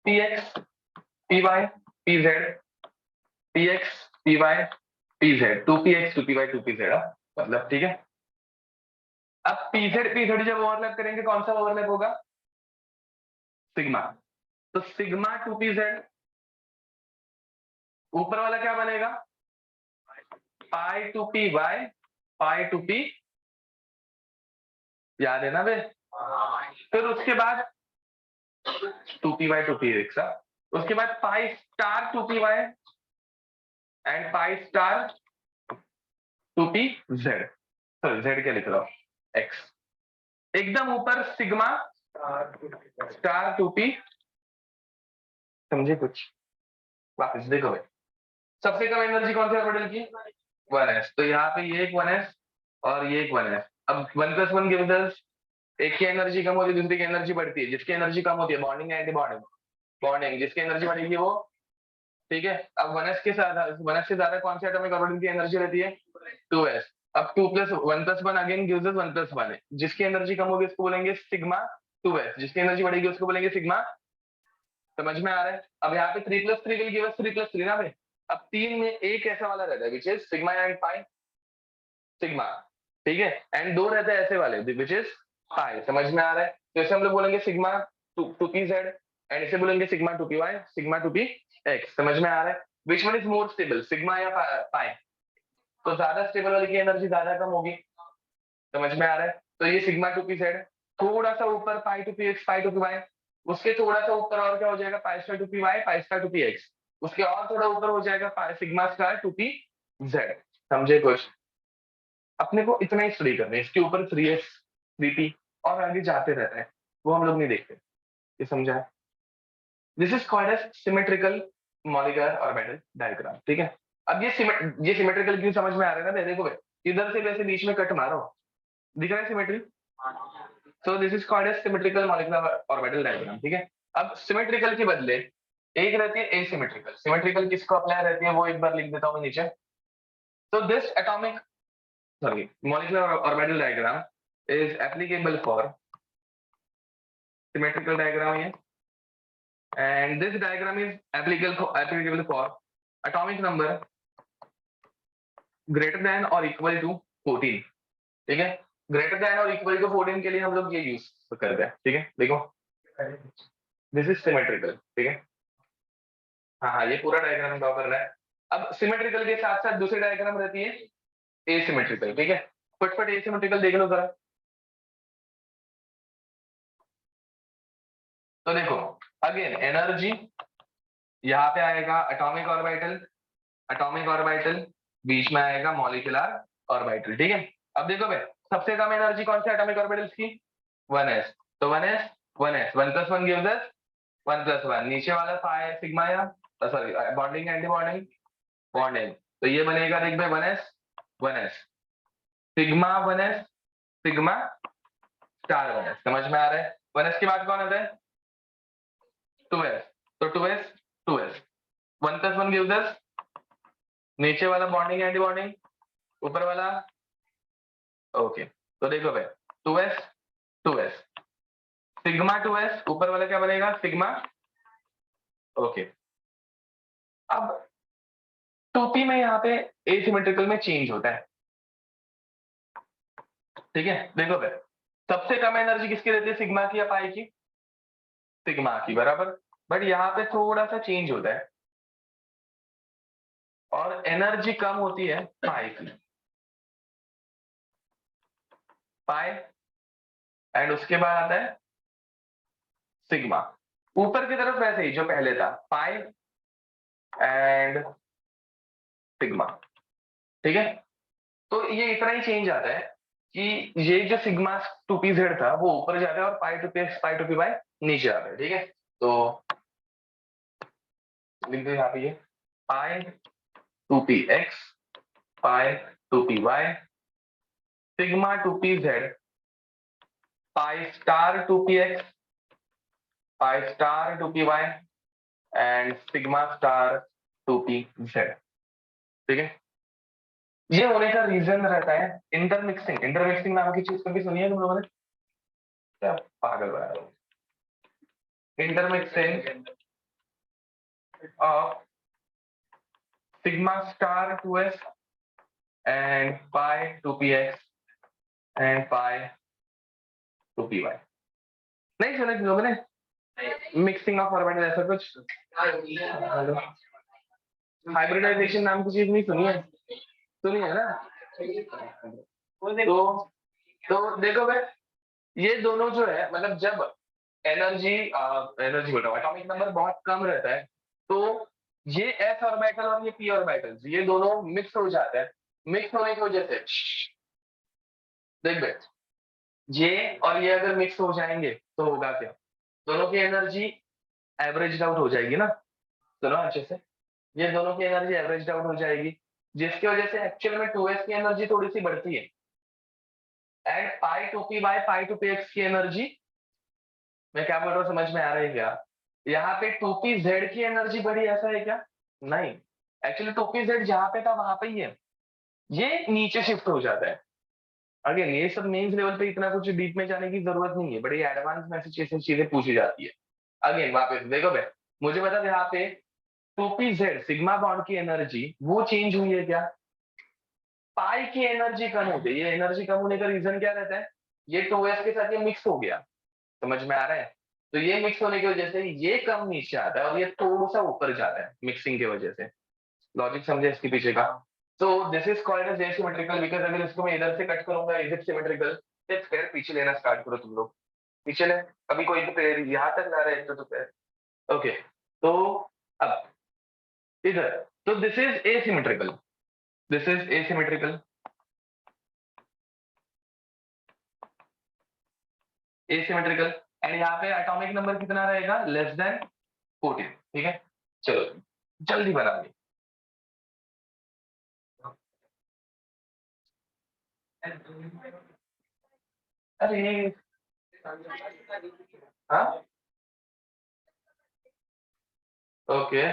Speaker 1: px py pz, px py pz, 2px 2py 2pz, मतलब ठीक है। अब pz pz जब ओवरलैप करेंगे कौन सा ओवरलैप होगा? सिग्मा। तो सिग्मा 2pz, ऊपर वाला क्या बनेगा? पाई 2py पाई 2p, याद है ना बे? फिर उसके बाद 2py 2px, उसके बाद pi star 2py and pi star 2pz। Sorry z क्या लिख रहा हूं? x। एकदम ऊपर सिग्मा स्टार 2p। समझे कुछ? वापस देखो भाई, सबसे कम एनर्जी कौन सी ऑर्बिटल की? 1s। तो यहाँ पे ये एक 1s और ये एक 1s। अब 1 + 1 गिव्स अस, एक की एनर्जी कम होती है दूसरी की एनर्जी बढ़ती है, जिसकी एनर्जी कम होती है बॉन्डिंग एंटी बॉन्डिंग, बॉन्डिंग जिसकी एनर्जी बढ़ेगी वो। ठीक है, अब 1s के साथ 1s से ज्यादा कौन से एटॉमिक ऑर्बिटल की एनर्जी रहती है? 2s। अब 2 + 1 + 1 अगेन गिव्स अस 1 + 1 है, जिसकी एनर्जी कम होगी उसको बोलेंगे सिग्मा 2s, जिसकी एनर्जी बढ़ेगी उसको बोलेंगे सिग्मा। समझ में आ रहा है? अब यहाँ पे 3 + 3 विल गिव अस 3 + 3 ना भाई। अब 3 में एक ऐसा वाला रहता है which is sigma and pi, sigma. ठीक है, एंड 2 रहते हैं ऐसे वाले विच इज पाई। समझ में आ रहा है? तो इसे हम लोग बोलेंगे सिग्मा 2pz एंड इसे बोलेंगे सिग्मा 2py सिग्मा 2px। समझ में आ रहा है? विच one is more stable, sigma या पाई? तो ज्यादा स्टेबल वाले की एनर्जी ज्यादा कम होगी। समझ में आ रहा है? तो ये सिग्मा 2pz, थोड़ा सा ऊपर पाई 2px पाई 2py, उसके थोड़ा सा ऊपर और क्या हो जाएगा? पाई star 2py pi star 2px, उसके और थोड़ा ऊपर हो जाएगा सिग्मा स्टार 2pz। समझे कुछ? अपने को इतना ही स्टडी करना है, इसके ऊपर 3s 3p और आगे जाते रहते हैं, वो हम लोग नहीं देखते। ये समझा है? This is called as symmetrical molecular orbital diagram. ठीक है, अब ये सिमेट्रिकल क्यों समझ में आ रहा है ना? देखो भाई, इधर से वैसे बीच में कट मारो, दिख रहा है symmetry? So this is called as symmetrical molecular orbital diagram. ठीक है, अब सिमेट्रिकल के बदले एक रहती है एसिमेट्रिकल। सिमेट्रिकल किसको अप्लाई रहती है वो एक बार लिख देता हूँ नीचे। तो this atomic sorry molecular orbital diagram is applicable for symmetrical diagram है, and this diagram is applicable for atomic number greater than or equal to 14। ठीक है, ग्रेटर देन और इक्वल टू 14 के लिए हम लोग ये यूज करते हैं। ठीक है, देखो दिस इज सिमेट्रिकल। ठीक है, हाँ हाँ, ये पूरा डायग्राम ड्रॉ कर रहा है। अब सिमेट्रिकल के साथ साथ दूसरी डायग्राम रहती है एसिमेट्रिकल। ठीक है, फटफट एसिमेट्रिकल देख लो जरा। तो देखो अगेन एनर्जी यहाँ पे आएगा एटॉमिक ऑर्बिटल बीच में आएगा मॉलिक्यूलर ऑर्बिटल। ठीक है, अब देखो भाई सबसे कम एनर्जी कौन सी एटॉमिक ऑर्बिटल्स की 1s। तो 1s 1s 1 + 1 गिव्स अस 1 + 1। नीचे वाला फाइ सिग्मा या sorry bonding anti bonding bonding, तो ये बनेगा देख भाई 1s sigma 1s sigma star 1s। समझ में आ रहा है? 1s के बाद कौन आता है 2s, तो 2s 2s 1 + 1 गिव्स अस नीचे वाला बॉन्डिंग एंटी बॉन्डिंग ऊपर वाला ओके। तो देखो भाई 2s 2s सिग्मा 2s ऊपर वाला क्या बनेगा सिग्मा ओके। अब 2p में यहाँ पे एसिमेट्रिकल में चेंज होता है। ठीक है, देखो भाई सबसे कम एनर्जी किसकी रहती है सिग्मा की या पाई की सिग्मा की बराबर, बट यहाँ पे थोड़ा सा चेंज होता है और एनर्जी कम होती है पाई की पाई एंड उसके बाद आता है सिग्मा। ऊपर की तरफ वैसे ही जो पहले था पाई एंड सिग्मा। ठीक है, तो ये इतना ही चेंज आता है कि ये जो सिग्मा 2pz था वो ऊपर जाता है और पाई 2p नीचे आता है। ठीक है, तो लिख दो यहाँ पे ये पाई 2px pi 2py sigma 2pz pi star 2px pi star 2py and sigma star 2pz। ठीक है, ये होने का रीजन रहता है इंटरमिक्सिंग। इंटरमिक्सिंग नाम की चीज कभी सुनी है तुम लोगों ने? क्या पागल बना रहे हो? Intermixing of sigma star 2s and pi 2px and pi 2py। नहीं सुना तुम लोगों ने मिक्सिंग ऑफ ऑर्बिटल ऐसा कुछ? हाइब्रिडाइजेशन नाम की चीज नहीं सुनी है? सुनी है ना? तो देखो भाई ये दोनों जो है मतलब जब एनर्जी बोल रहा हूँ एटॉमिक नंबर बहुत कम रहता है तो ये एस ऑर्बिटल और ये पी ऑर्बिटल्स ये दोनों मिक्स हो जाते हैं। मिक्स होने की वजह से देख बे ये और ये अगर मिक्स हो जाएंगे तो होगा क्या दोनों की एनर्जी एवरेज आउट हो जाएगी ना। सुनो अच्छे से, ये दोनों की एनर्जी एवरेज आउट हो जाएगी जिसकी वजह से एक्चुअल में 2s की एनर्जी थोड़ी सी बढ़ती है and pi 2p by pi 2px की एनर्जी मैं क्या बोल रहा हूँ समझ में आ रहा है क्या? यहाँ पे 2pz की एनर्जी बढ़ी ऐसा है क्या? नहीं, एक्चुअली 2pz जहाँ पे था वहां पे ही है, ये नीचे शिफ्ट हो जाता है। अगेन ये सब मेंस लेवल पे इतना कुछ डीप में जाने की जरूरत नहीं है, बड़ी एडवांस में ऐसी चीजें पूछी जाती है। अगेन वापस देखो भाई मुझे बता यहाँ पे 2pz सिग्मा बॉन्ड की एनर्जी वो चेंज हुई है क्या? पाई की एनर्जी कम हो गई। ये एनर्जी कम होने का रीजन क्या रहता है? ये 2s के साथ ये मिक्स हो गया। समझ में आ रहा है? तो ये मिक्स होने की वजह से ये कम नीचे आता है और ये थोड़ा सा ऊपर जाता है मिक्सिंग की वजह से। लॉजिक समझे इसके पीछे का? तो this is called as asymmetrical because अगर इसको मैं इधर से कट करूंगा इज इट सिमेट्रिकल? फिर पीछे लेना स्टार्ट करो तुम लोग। पीछे ले, अभी कोई तो पैर यहाँ तक ला रहा है तो पैर ओके। तो अब इधर तो this is asymmetrical this is asymmetrical asymmetrical and यहाँ पे एटॉमिक नंबर कितना रहेगा लेस देन 14। ठीक है, चलो जल्दी बना ली। अरे हाँ ओके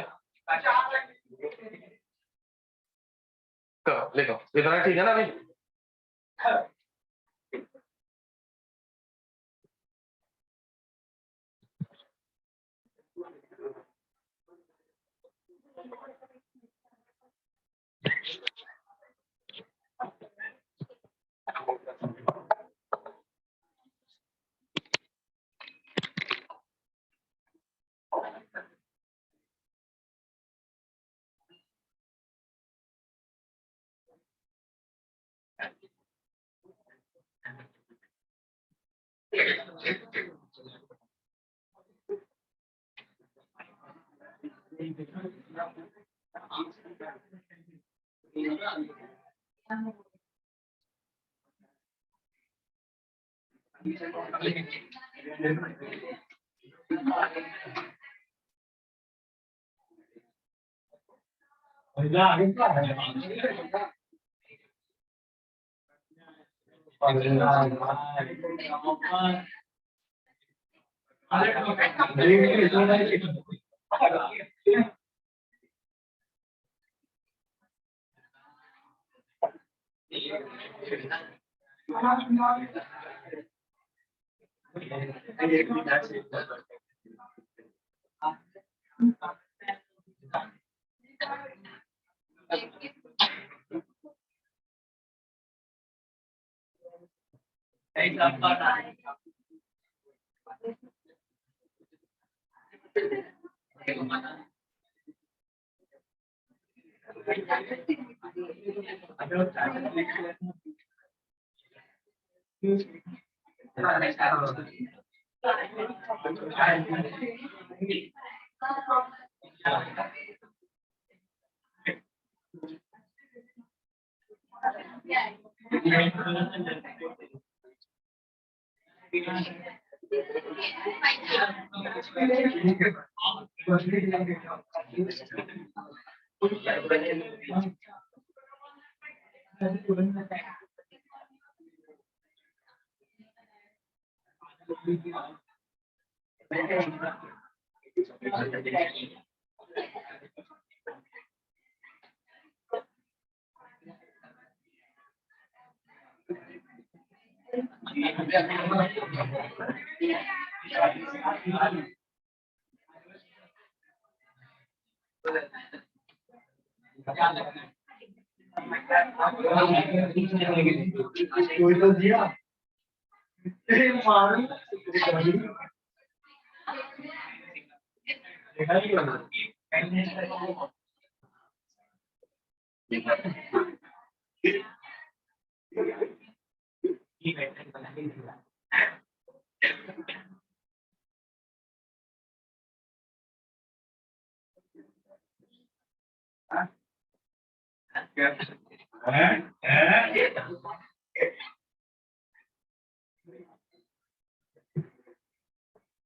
Speaker 1: लिखो, इतना ठीक है ना अभी?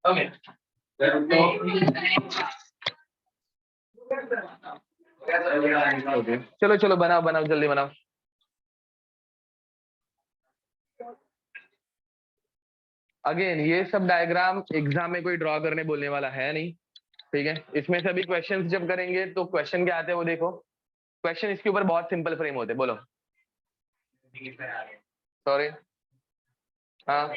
Speaker 1: ओके चलो चलो बनाओ बनाओ जल्दी बनाओ। अगेन ये सब डायग्राम एग्जाम में कोई ड्रॉ करने बोलने वाला है नहीं, ठीक है। इसमें सभी क्वेश्चंस जब करेंगे तो क्वेश्चन क्या आते हैं वो देखो। क्वेश्चन इसके ऊपर बहुत सिंपल फ्रेम होते हैं। बोलो सॉरी। हाँ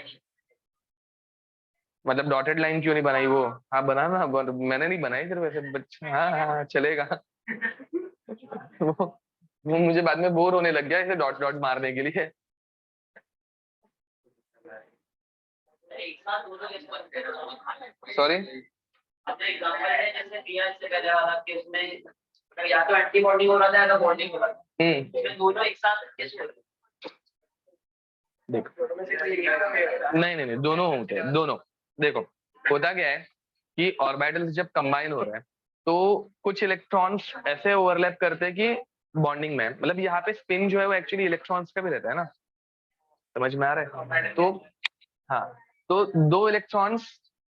Speaker 1: मतलब डॉटेड लाइन क्यों नहीं बनाई वो? हाँ बना ना, मैंने नहीं बनाई फिर वैसे बच्चे। हाँ हाँ चलेगा। वो मुझे बाद में बोर होने लग गया इसे डॉट डॉट मारने के लिए। सॉरी
Speaker 2: एग्जांपल है जैसे दिया इससे पहले वाला केस में या तो एंटी बॉन्डिंग हो रहा था या तो बॉन्डिंग हो रहा था, दोनों एक साथ कैसे हो रहे?
Speaker 1: देखो नहीं नहीं नहीं दोनों होते हैं दोनों। देखो होता क्या है कि ऑर्बिटल्स जब कंबाइन हो रहे हैं तो कुछ इलेक्ट्रॉन्स ऐसे ओवरलैप करते हैं कि बॉन्डिंग में, मतलब यहाँ पे स्पिन जो है वो एक्चुअली इलेक्ट्रॉन्स का भी रहता है ना, समझ में आ रहा है? तो हाँ तो दो इलेक्ट्रॉन्स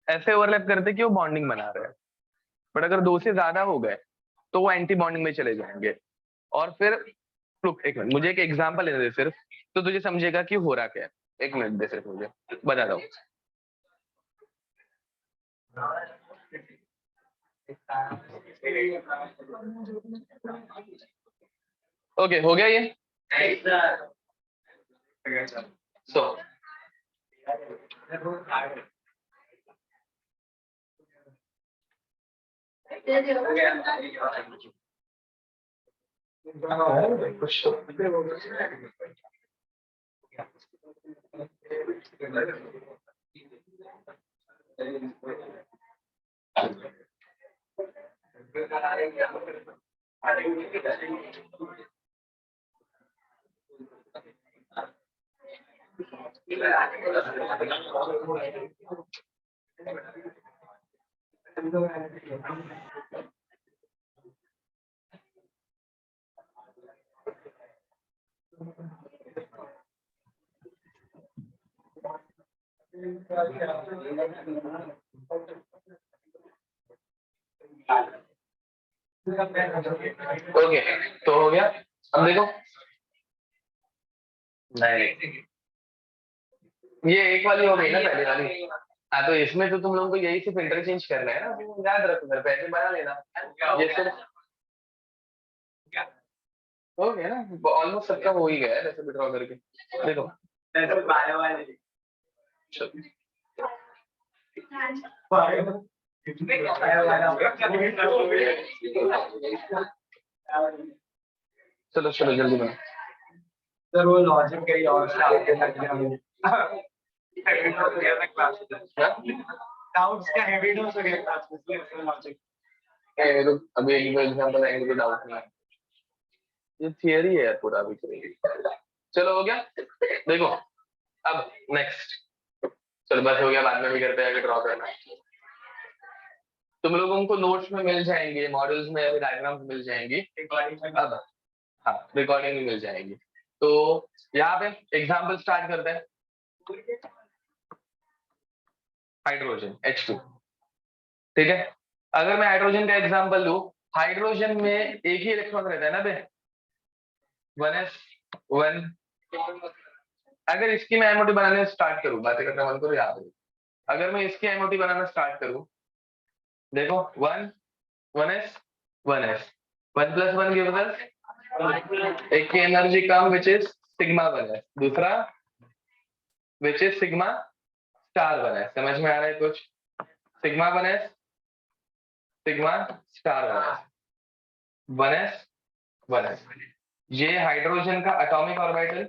Speaker 1: ऐसे ओवरलैप करते हैं कि वो बॉन्डिंग बना रहे हैं, बट अगर दो से ज्यादा हो गए तो वो एंटी बॉन्डिंग में चले जाएंगे। और फिर रुक एक मिनट, मुझे एक एग्जांपल लेने दे सिर्फ, तो तुझे समझेगा कि हो रहा क्या है। एक मिनट दे सिर्फ मुझे बता दो। ओके, हो गया ये। सो ओके, तो हो गया। अब देखो, नहीं ये एक वाली हो गई ना, पहले वाली। हाँ, तो इसमें तो तुम लोगों को यही सिर्फ इंटरचेंज करना है ना, तो याद रखो, घर पे ऐसे बना लेना। ये सिर्फ हो गया ना, ऑलमोस्ट सबका हो ही गया है वैसे भी ड्रॉ करके। देखो चलो चलो जल्दी बनो।
Speaker 3: सर वो लॉजिक कहीं और से आके लग गया। डाउट्स का हेवी डोज हो गया क्लास में, इसलिए लॉजिक।
Speaker 1: तो अभी एक एग्जांपल आएंगे तो डाउट नहीं है, ये थियरी है पूरा अभी के। चलो हो गया। देखो अब नेक्स्ट, चलो बस हो गया, बाद में भी घर पे आके ड्रॉ करना। तुम लोगों को नोट्स में मिल जाएंगे, मॉडल्स में अभी डायग्राम्स मिल जाएंगी। अब हाँ, रिकॉर्डिंग भी मिल जाएगी। तो यहाँ पे एग्जाम्पल स्टार्ट करते हैं। हाइड्रोजन H2, ठीक है। अगर मैं हाइड्रोजन का एग्जाम्पल लूं, हाइड्रोजन में एक ही इलेक्ट्रॉन रहता है ना बे, 1s1। अगर इसकी मैं एमओटी बनाने स्टार्ट करूं, बातें करना बंद करो याद है। अगर मैं इसकी एमओटी बनाना स्टार्ट करूं, देखो 1s 1s 1+1 गिव्स अस एक की energy come which is sigma 1s, दूसरा which is sigma star 1s। समझ में आ रहा है कुछ? Sigma 1s sigma star 1s 1s। ये हाइड्रोजन का एटॉमिक ऑर्बिटल,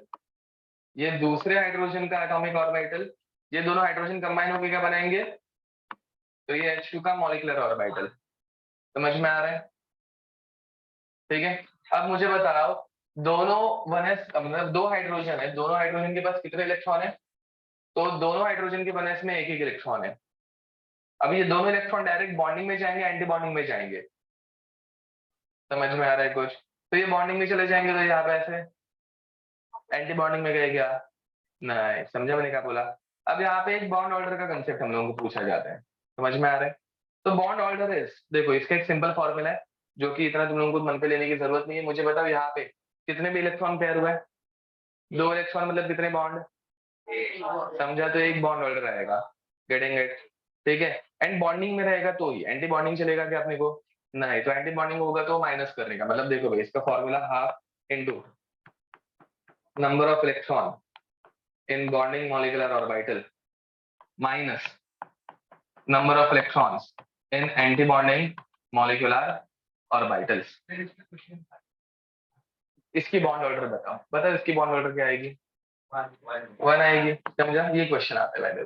Speaker 1: ये दूसरे हाइड्रोजन का एटॉमिक ऑर्बिटल, ये दोनों हाइड्रोजन कंबाइन होकर क्या बनाएंगे? तो ये H2 का मॉलिक्यूलर ऑर्बिटल। समझ में आ रहा है? ठीक है। अब मुझे बताओ, दोनों 1s मतलब दो हाइड्रोजन है, दोनों हाइड्रोजन के पास कितने इलेक्ट्रॉन है? तो दोनों हाइड्रोजन के 1s में एक एक इलेक्ट्रॉन है। अब ये दोनों इलेक्ट्रॉन डायरेक्ट बॉन्डिंग में जाएंगे, एंटी बॉन्डिंग में जाएंगे? समझ में आ रहा है कुछ? तो ये बॉन्डिंग में चले जाएंगे, तो यहाँ पे ऐसे एंटी बॉन्डिंग में गए क्या? नहीं, समझा मैंने क्या बोला? अब यहाँ पे एक बॉन्ड ऑर्डर का कंसेप्ट हम लोगों को पूछा जाता है। समझ में आ रहा है? तो बॉन्ड ऑर्डर इज, देखो इसका एक सिंपल फॉर्मूला है जो कि इतना तुम लोगों को मन पे लेने की जरूरत नहीं है। मुझे बताओ यहाँ पे कितने भी इलेक्ट्रॉन पेयर हुआ है? 2 इलेक्ट्रॉन मतलब कितने बॉन्ड? समझा? तो एक बॉन्ड ऑर्डर आएगा। Getting it? ठीक है। एंड बॉन्डिंग में रहेगा तो ही, एंटी बॉन्डिंग चलेगा क्या अपने को? नहीं। तो एंटी बॉन्डिंग होगा तो माइनस करने का मतलब, देखो भाई इसका formula half into number of electron in bonding molecular orbital minus number of electrons in anti-bonding molecular orbitals। इसकी बॉन्ड ऑर्डर बताओ, बताओ इसकी बॉन्ड ऑर्डर क्या आएगी? 1 आएगी। समझा? ये क्वेश्चन आता है पहले,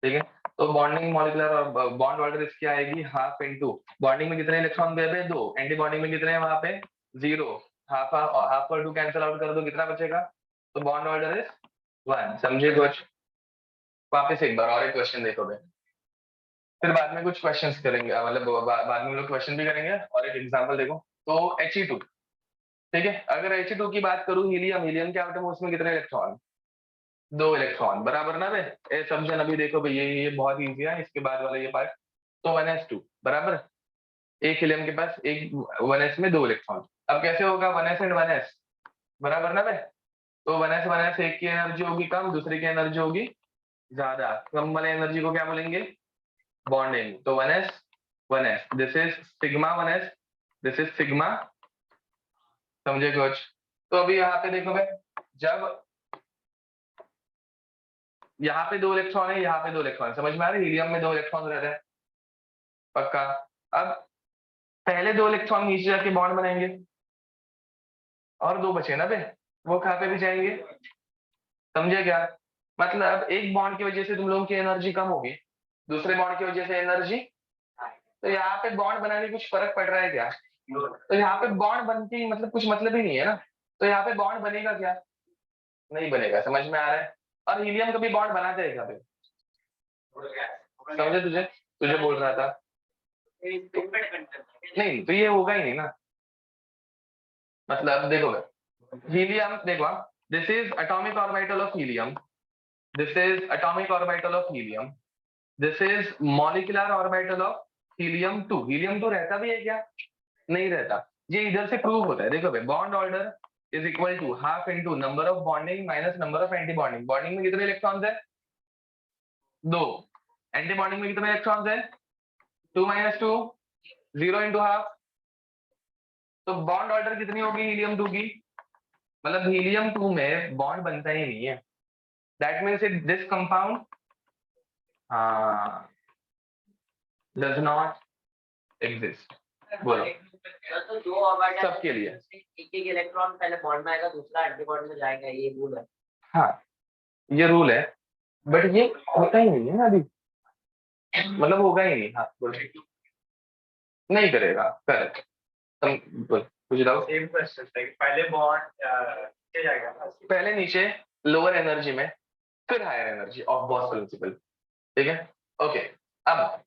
Speaker 1: ठीक है। तो बॉन्डिंग मॉलिक्यूलर और बॉन्ड ऑर्डर इसकी आएगी हाफ इनटू, बॉन्डिंग में कितने इलेक्ट्रॉन गए थे? 2। एंटी बॉन्डिंग में कितने हैं वहां पे? 0। हाफ हाफ और 2 कैंसिल आउट कर दो, कितना बचेगा? तो बॉन्ड ऑर्डर इज 1। समझे कुछ? वापस एक बार और एक क्वेश्चन देखो भाई, फिर बाद में कुछ क्वेश्चंस करेंगे, मतलब बाद में लोग क्वेश्चन भी करेंगे और एक एग्जांपल देखो। तो He2, ठीक है। अगर He2 की बात करूं, हीलियम, हीलियम के एटम उसमें कितने इलेक्ट्रॉन? 2 इलेक्ट्रॉन, बराबर ना बे? ए समझन अभी देखो भाई, ये बहुत इजी है, इसके बाद वाला ये पार्ट। तो 1s2 बराबर, एक हीलियम के पास एक 1s में 2 इलेक्ट्रॉन। अब कैसे होगा 1s एंड 1s बराबर ना बे? तो 1s 1s, एक की एनर्जी होगी कम, दूसरे की एनर्जी होगी ज्यादा। कम वाले एनर्जी को क्या बोलेंगे? बॉन्डिंग। तो 1s 1s, this is sigma 1s, this is sigma, समझे कुछ? तो अभी यहाँ पे देखो भाई, जब यहाँ पे 2 इलेक्ट्रॉन है, यहाँ पे 2 इलेक्ट्रॉन, समझ में आ रहा है? हीलियम में 2 इलेक्ट्रॉन रहते हैं पक्का। अब पहले 2 इलेक्ट्रॉन नीचे जाके बॉन्ड बनाएंगे और 2 बचे ना बे, वो कहाँ पे भी जाएंगे, समझे क्या? मतलब एक बॉन्ड की वजह से तुम लोगों की एनर्जी कम होगी, दूसरे बॉन्ड की वजह से एनर्जी, तो यहाँ पे बॉन्ड बनाने में कुछ फर्क पड़ रहा है क्या? तो यहाँ पे बॉन्ड बनती मतलब कुछ मतलब ही नहीं है ना, तो यहाँ पे बॉन्ड बनेगा क्या? नहीं बनेगा, समझ में आ रहा है? और हीलियम कभी बॉन्ड बनाते हैं कभी, समझे? तुझे तुझे बोल रहा था नहीं, तो ये होगा ही नहीं ना। मतलब देखो हीलियम, देखो this is atomic orbital of helium, this is atomic orbital of helium, this is molecular orbital of helium 2। Helium 2 रहता भी है क्या? नहीं रहता। ये इधर से प्रूव होता है, देखो भाई, bond order is equal to half into number of bonding minus number of anti bonding. Bonding में कितने इलेक्ट्रॉन्स है? 2। एंटी बॉन्डिंग में कितने इलेक्ट्रॉन्स है? 2 माइनस 2, 0 इंटू हाफ। तो बॉन्ड ऑर्डर कितनी होगी हीलियम 2 की? मतलब हीलियम 2 में बॉन्ड बनता ही नहीं है, that means it this compound does not exist. बोलो
Speaker 2: तो 2 ऑर्बिटल
Speaker 1: सबके लिए
Speaker 2: एक एक इलेक्ट्रॉन पहले बॉन्ड में आएगा, दूसरा एंटी बॉन्ड में जाएगा, ये रूल है।
Speaker 1: हाँ ये रूल है, बट ये होता ही नहीं है ना अभी, मतलब होगा ही नहीं। हाँ बोलो, नहीं करेगा, करेक्ट। तुम बोल, कुछ डाउट?
Speaker 3: सेम क्वेश्चन है, पहले बॉन्ड नीचे जाएगा ना,
Speaker 1: पहले नीचे लोअर एनर्जी में, फिर higher energy of boss principal, ठीक है? ओके, अब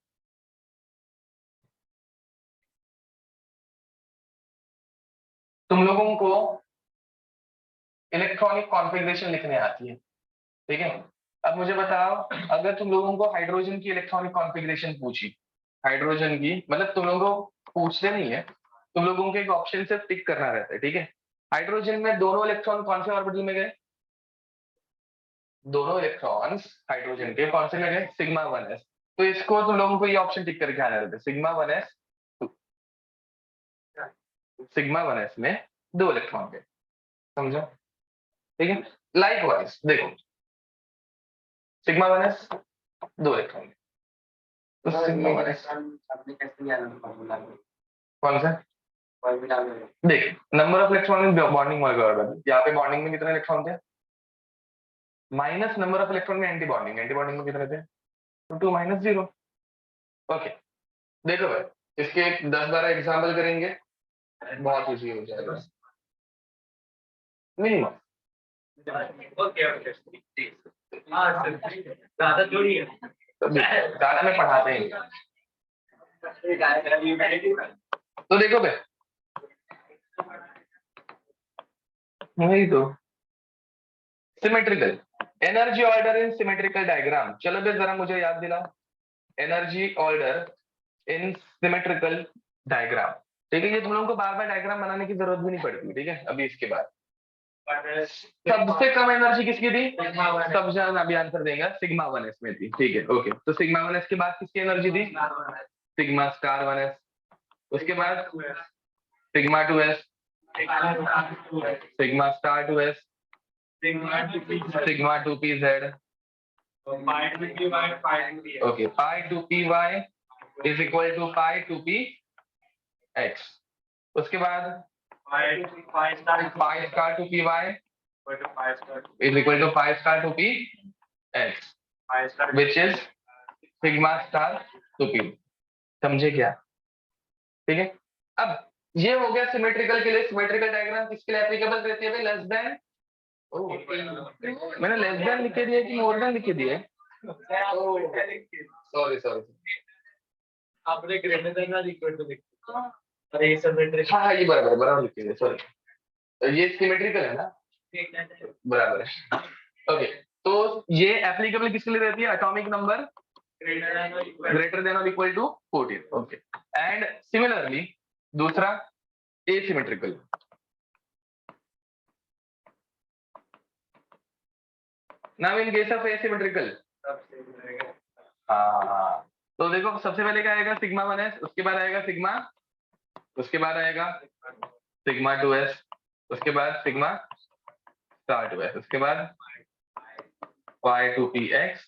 Speaker 1: तुम लोगों को इलेक्ट्रॉनिक कॉन्फ़िगरेशन लिखने आती है, ठीक है? अब मुझे बताओ, अगर तुम लोगों को हाइड्रोजन की इलेक्ट्रॉनिक कॉन्फ़िगरेशन पूछी, हाइड्रोजन की, मतलब तुम लोगों को पूछते नहीं है, तुम लोगों को एक ऑप्शन से टिक करना रहता है, ठीक है? हाइड्रोजन में दोनों इलेक्ट्रॉन कौन से ऑर्बिटल में गए? दोनों इलेक्ट्रॉन्स हाइड्रोजन के कौन से में गए? Sigma 1s। तो इसको तुम लोगों को ये ऑप्शन टिक करके आना रहता है, सिग्मा 1s, सिग्मा 1s में 2 इलेक्ट्रॉन गए, समझो? ठीक है, लाइकवाइज देखो, सिग्मा 1s 2 इलेक्ट्रॉन, तो सिग्मा 1s
Speaker 2: हमने कैसे किया फॉर्मूला में?
Speaker 1: कौन सा?
Speaker 2: फॉर्मूला में
Speaker 1: देख, number of electron in bonding molecular orbital, यहाँ पे बॉन्डिंग में कितने इलेक्ट्रॉन थे? माइनस नंबर ऑफ इलेक्ट्रॉन में एंटी बॉन्डिंग, एंटी बॉन्डिंग में कितने थे? तो 2 माइनस 0। ओके, देखो भाई, इसके 10-12 एग्जाम्पल करेंगे, बहुत इजी हो जाएगा मिनिमम।
Speaker 3: ओके ओके ठीक। हाँ सर, ज्यादा थोड़ी है,
Speaker 1: तो ज्यादा में पढ़ाते हैं, तो देखो भाई, वही तो symmetrical energy order in symmetrical diagram. चलो बे जरा मुझे याद दिलाओ, energy order in symmetrical diagram, ठीक है? ये तुम लोगों को बार बार डायग्राम बनाने की जरूरत भी नहीं पड़ती, ठीक है? अभी इसके बाद सबसे कम एनर्जी किसकी थी? सब जन अभी आंसर देगा, सिग्मा 1s में थी, ठीक है? ओके, तो सिग्मा 1s के बाद किसकी एनर्जी थी? सिग्मा स्टार 1s, उसके बाद sigma 2s, sigma star 2s, sigma 2pz, okay, pi 2py is equal to pi 2px, उसके बाद pi star 2py is equal to pi star 2px, which is sigma star 2p, समझे क्या? ठीक है, अब ये हो गया सिमेट्रिकल के लिए। सिमेट्रिकल डायग्राम किसके लिए एप्लीकेबल रहती है? लेस देन, मैंने लेस देन लिख दिया कि मोर देन लिख दिया? सॉरी सॉरी,
Speaker 3: आपने ग्रेटर देन और इक्वल टू लिखा, अरे ये सिमेट्रिक,
Speaker 1: हाँ ये बराबर बराबर लिख दिया, सॉरी, ये सिमेट्रिकल है ना, बराबर है। ओके, तो ये एप्लीकेबल किसके लिए रहती है? Atomic number greater than or equal to 14, okay, and similarly दूसरा asymmetrical, now in case of asymmetrical, हाँ तो देखो सबसे पहले क्या आएगा, सिग्मा 1s, उसके बाद आएगा सिग्मा, उसके बाद आएगा सिग्मा 2s, उसके बाद सिग्मा स्टार 2s, उसके बाद y2px,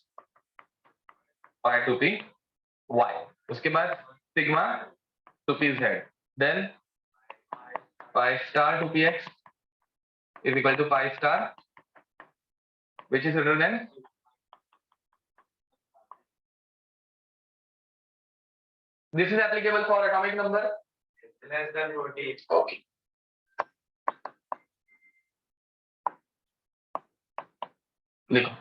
Speaker 1: y2py, उसके बाद sigma 2pz, then pi star 2px is equal to pi star which is greater than this is applicable for atomic number
Speaker 3: less than 40.
Speaker 1: okay लिखो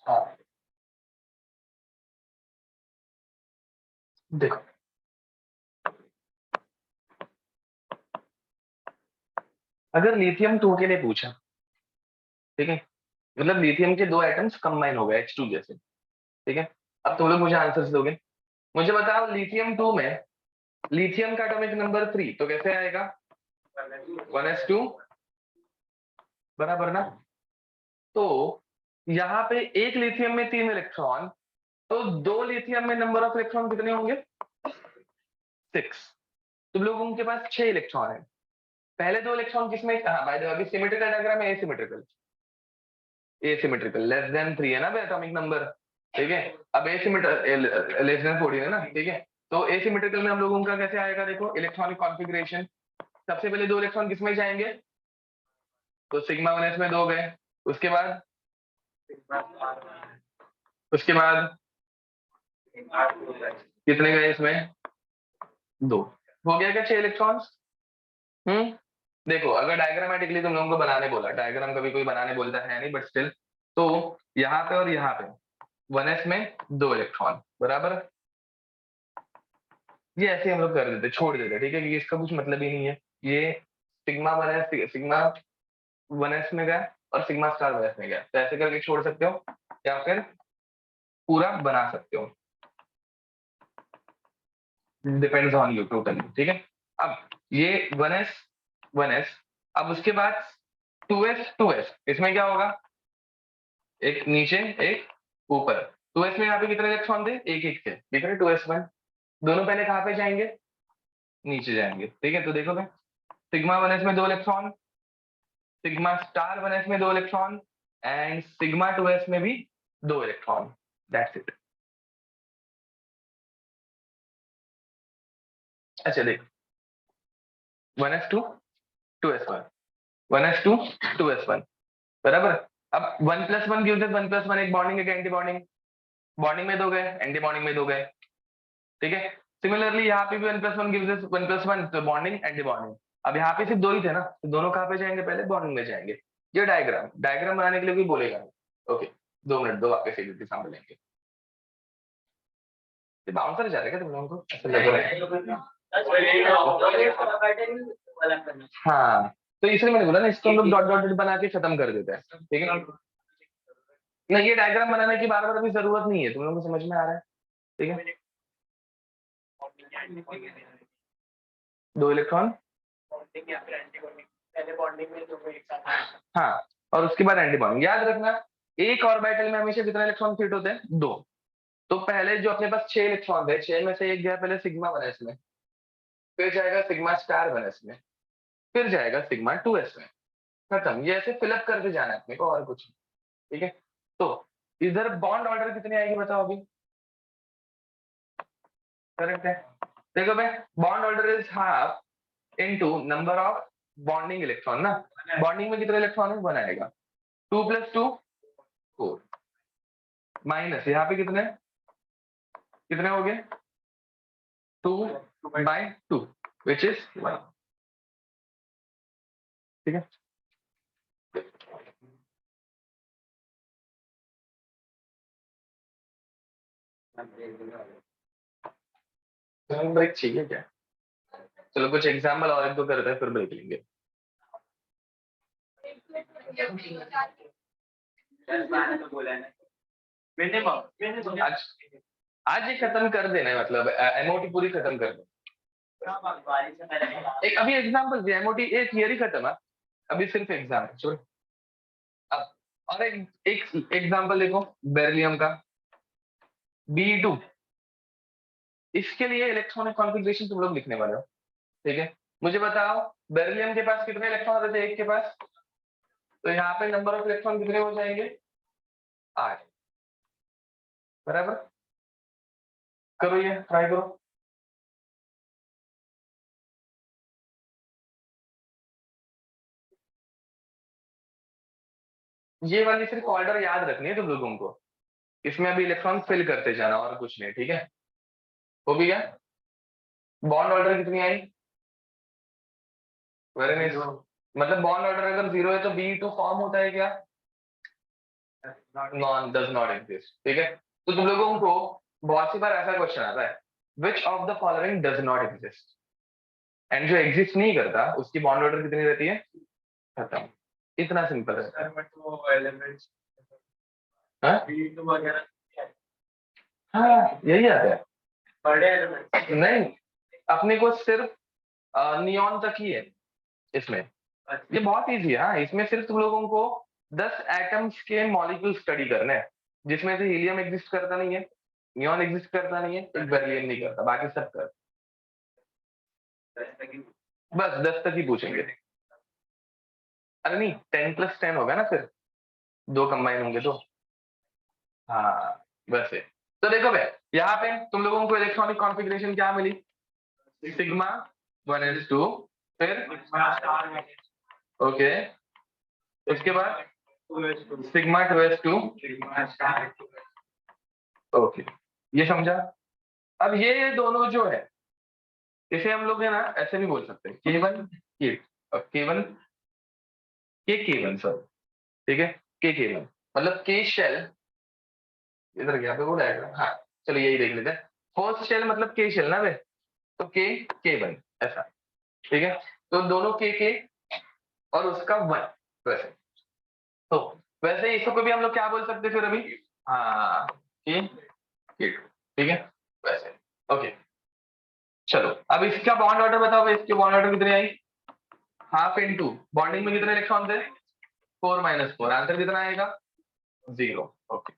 Speaker 1: हाँ देखो अगर लिथियम 2 के लिए पूछा, ठीक है, मतलब लिथियम के दो एटम्स कंबाइन हो गए H2 जैसे, ठीक है, अब तुम लोग मुझे आंसर्स दोगे, मुझे बताओ लिथियम 2 में लिथियम का एटॉमिक नंबर 3 तो कैसे आएगा 1s2 बराबर ना। तो यहाँ पे एक लिथियम में 3 इलेक्ट्रॉन, तो 2 लिथियम में नंबर ऑफ इलेक्ट्रॉन कितने होंगे 6। तुम लोगों के पास 6 इलेक्ट्रॉन है, पहले 2 इलेक्ट्रॉन किसमें, बाय द वे अभी सिमेट्रिकल डायग्राम है, एसिमेट्रिकल, एसिमेट्रिकल लेस देन 3 है ना एटॉमिक नंबर, ठीक है, अब एसिमेट्रिकल लेस देन 14 है ना, ठीक है, तो एसिमेट्रिकल में हम लोगों का कैसे आएगा, देखो इलेक्ट्रॉनिक कॉन्फ़िगरेशन, सबसे पहले 2 इलेक्ट्रॉन किसमें जाएंगे, तो सिग्मा 1s में 2 गए, उसके बाद कितने गए इसमें 2, हो गया क्या 6 इलेक्ट्रॉन्स। देखो अगर डायग्रामेटिकली तुम लोगों को बनाने बोला, डायग्राम कभी कोई बनाने बोलता है नहीं, बट स्टिल, तो यहाँ पे और यहाँ पे 1s में 2 इलेक्ट्रॉन बराबर, ये ऐसे हम लोग कर देते, छोड़ देते, ठीक है, क्योंकि इसका कुछ मतलब ही नहीं है, ये सिग्मा 1s सिग्मा 1s में गया और सिग्मा स्टार 1s में गया, तो ऐसे करके छोड़ सकते हो या फिर पूरा बना सकते हो, डिपेंड्स ऑन यू टोटली, ठीक है। अब ये 1s, अब उसके बाद 2s इसमें क्या होगा, एक नीचे एक ऊपर, 2s में यहाँ पे कितने इलेक्ट्रॉन थे, एक एक थे, ठीक है, 2s1, दोनों पहले कहाँ पे जाएंगे, नीचे जाएंगे, ठीक है, तो देखो भाई सिग्मा 1s में 2 इलेक्ट्रॉन, सिग्मा स्टार 1s में 2 इलेक्ट्रॉन एंड सिग्मा 2s में भी 2 इलेक्ट्रॉन, दैट्स इट। अच्छा देख 1s2 2s1 1s2 2s1 बराबर, अब 1 + 1 गिव्स अस 1 + 1 एक बॉन्डिंग एक एंटी बॉन्डिंग, बॉन्डिंग में 2 गए एंटी बॉन्डिंग में 2 गए, ठीक है, सिमिलरली यहाँ पे भी 1 + 1 गिव्स अस 1 + 1 तो बॉन्डिंग एंटी बॉन्डिंग, अब यहाँ पे सिर्फ 2 ही थे ना, तो दोनों कहाँ पे जाएंगे, पहले बॉन्डिंग में जाएंगे। ये डायग्राम बनाने के लिए कोई बोलेगा नहीं, ओके 2 मिनट दो, वापस एक मिनट सामने लेंगे, ये बाउंसर जा रहा है क्या तुम लोगों को, ऐसा लग रहा है, हाँ, तो इसलिए मैंने बोला ना इसको हम लोग डॉट डॉट बना के खत्म कर देते हैं, ठीक है ना, ये डायग्राम बनाने की बार बार अभी जरूरत नहीं है, तुम लोगों को समझ में आ रहा है, ठीक है, 2 इलेक्ट्रॉन, हाँ, और उसके बाद एंटी बॉन्डिंग, याद रखना एक ऑर्बिटल में हमेशा कितने इलेक्ट्रॉन फिट होते हैं, 2, तो पहले जो अपने पास 6 इलेक्ट्रॉन थे, 6 में से एक गया पहले सिग्मा 1s में, फिर जाएगा सिग्मा स्टार 1s में, फिर जाएगा सिग्मा 2s में, खत्म, ये ऐसे फिलअप करके जाना है अपने को और कुछ, ठीक है, तो इधर बॉन्ड ऑर्डर कितनी आएगी बताओ अभी, करेक्ट है, देखो भाई bond order is half into number of bonding electron ना, बॉन्डिंग में कितने इलेक्ट्रॉन है 1 आएगा, 2 + 2 4 माइनस यहाँ पे कितने हो गए 2/2, which is 1. ठीक है, ब्रेक चाहिए क्या? चलो कुछ एग्जाम्पल और एक दो करते हैं फिर ब्रेक लेंगे। आज ये खत्म कर देना है, मतलब एमओटी पूरी खत्म कर दो। एक अभी एग्जाम्पल दिया, एमओटी एक थियरी खत्म है, अभी सिर्फ एग्जाम है। छोड़ अब, और एक एग्जाम्पल देखो बेरिलियम का Be2। इसके लिए इलेक्ट्रॉनिक कॉन्फ़िगरेशन तुम लोग लिखने वाले हो, ठीक है। मुझे बताओ बेरिलियम के पास कितने इलेक्ट्रॉन रहते हैं एक के पास, तो यहाँ पे नंबर ऑफ इलेक्ट्रॉन कितने हो जाएंगे? 8, बराबर। करो ये, ट्राई करो। ये वाली सिर्फ ऑर्डर याद रखनी है तुम लोगों को, इसमें अभी इलेक्ट्रॉन फिल करते जाना और कुछ नहीं, ठीक है। हो भी गया। बॉन्ड ऑर्डर कितनी आई? Very nice. मतलब बॉन्ड ऑर्डर अगर 0 है तो Be2 फॉर्म होता है क्या? नॉन, डज नॉट एग्जिस्ट, ठीक है। तो तुम लोगों को बहुत सी बार ऐसा क्वेश्चन आता है, which of the following does not exist, and जो एग्जिस्ट नहीं करता उसकी बॉन्ड ऑर्डर कितनी रहती है? खत्म। इतना सिंपल है। हाँ यही आता है। नहीं, अपने को सिर्फ नियॉन तक ही है इसमें, ये बहुत इजी है। हाँ, इसमें सिर्फ तुम लोगों को 10 एटम्स के मॉलिक्यूल स्टडी करने हैं, जिसमें से हीलियम एग्जिस्ट करता नहीं है, नियॉन एग्जिस्ट करता नहीं है, एक बेरिलियम नहीं करता, बाकी सब कर। बस 10 तक ही पूछेंगे। अरे नहीं, 10+10 होगा ना, फिर 2 कंबाइन होंगे तो। हाँ वैसे तो देखो भाई, यहाँ पे तुम लोगों को इलेक्ट्रॉनिक कॉन्फ़िगरेशन क्या मिली? सिग्मा 1s2, फिर ओके, उसके बाद सिग्मा 2s2, ओके, ये समझा। अब ये दोनों जो है, इसे हम लोग है ना ऐसे भी बोल सकते हैं, K1 K, K1 K1 sir, ठीक है, K1 मतलब K शेल, इधर गया पे वो डायग्राम, हाँ चलो यही देख लेते हैं। फर्स्ट शेल मतलब K शेल ना वे, तो K1 ऐसा, ठीक है। तो दोनों K और उसका 1 वैसे, तो वैसे इसको भी हम लोग क्या बोल सकते हैं फिर अभी? हाँ K2, ठीक है वैसे, ओके। चलो अब इसका बॉन्ड ऑर्डर बताओ, इसके बॉन्ड ऑर्डर कितने आई? हाफ इनटू बॉन्डिंग में कितने इलेक्ट्रॉन थे? 4-4, आंसर कितना आएगा? 0, ओके।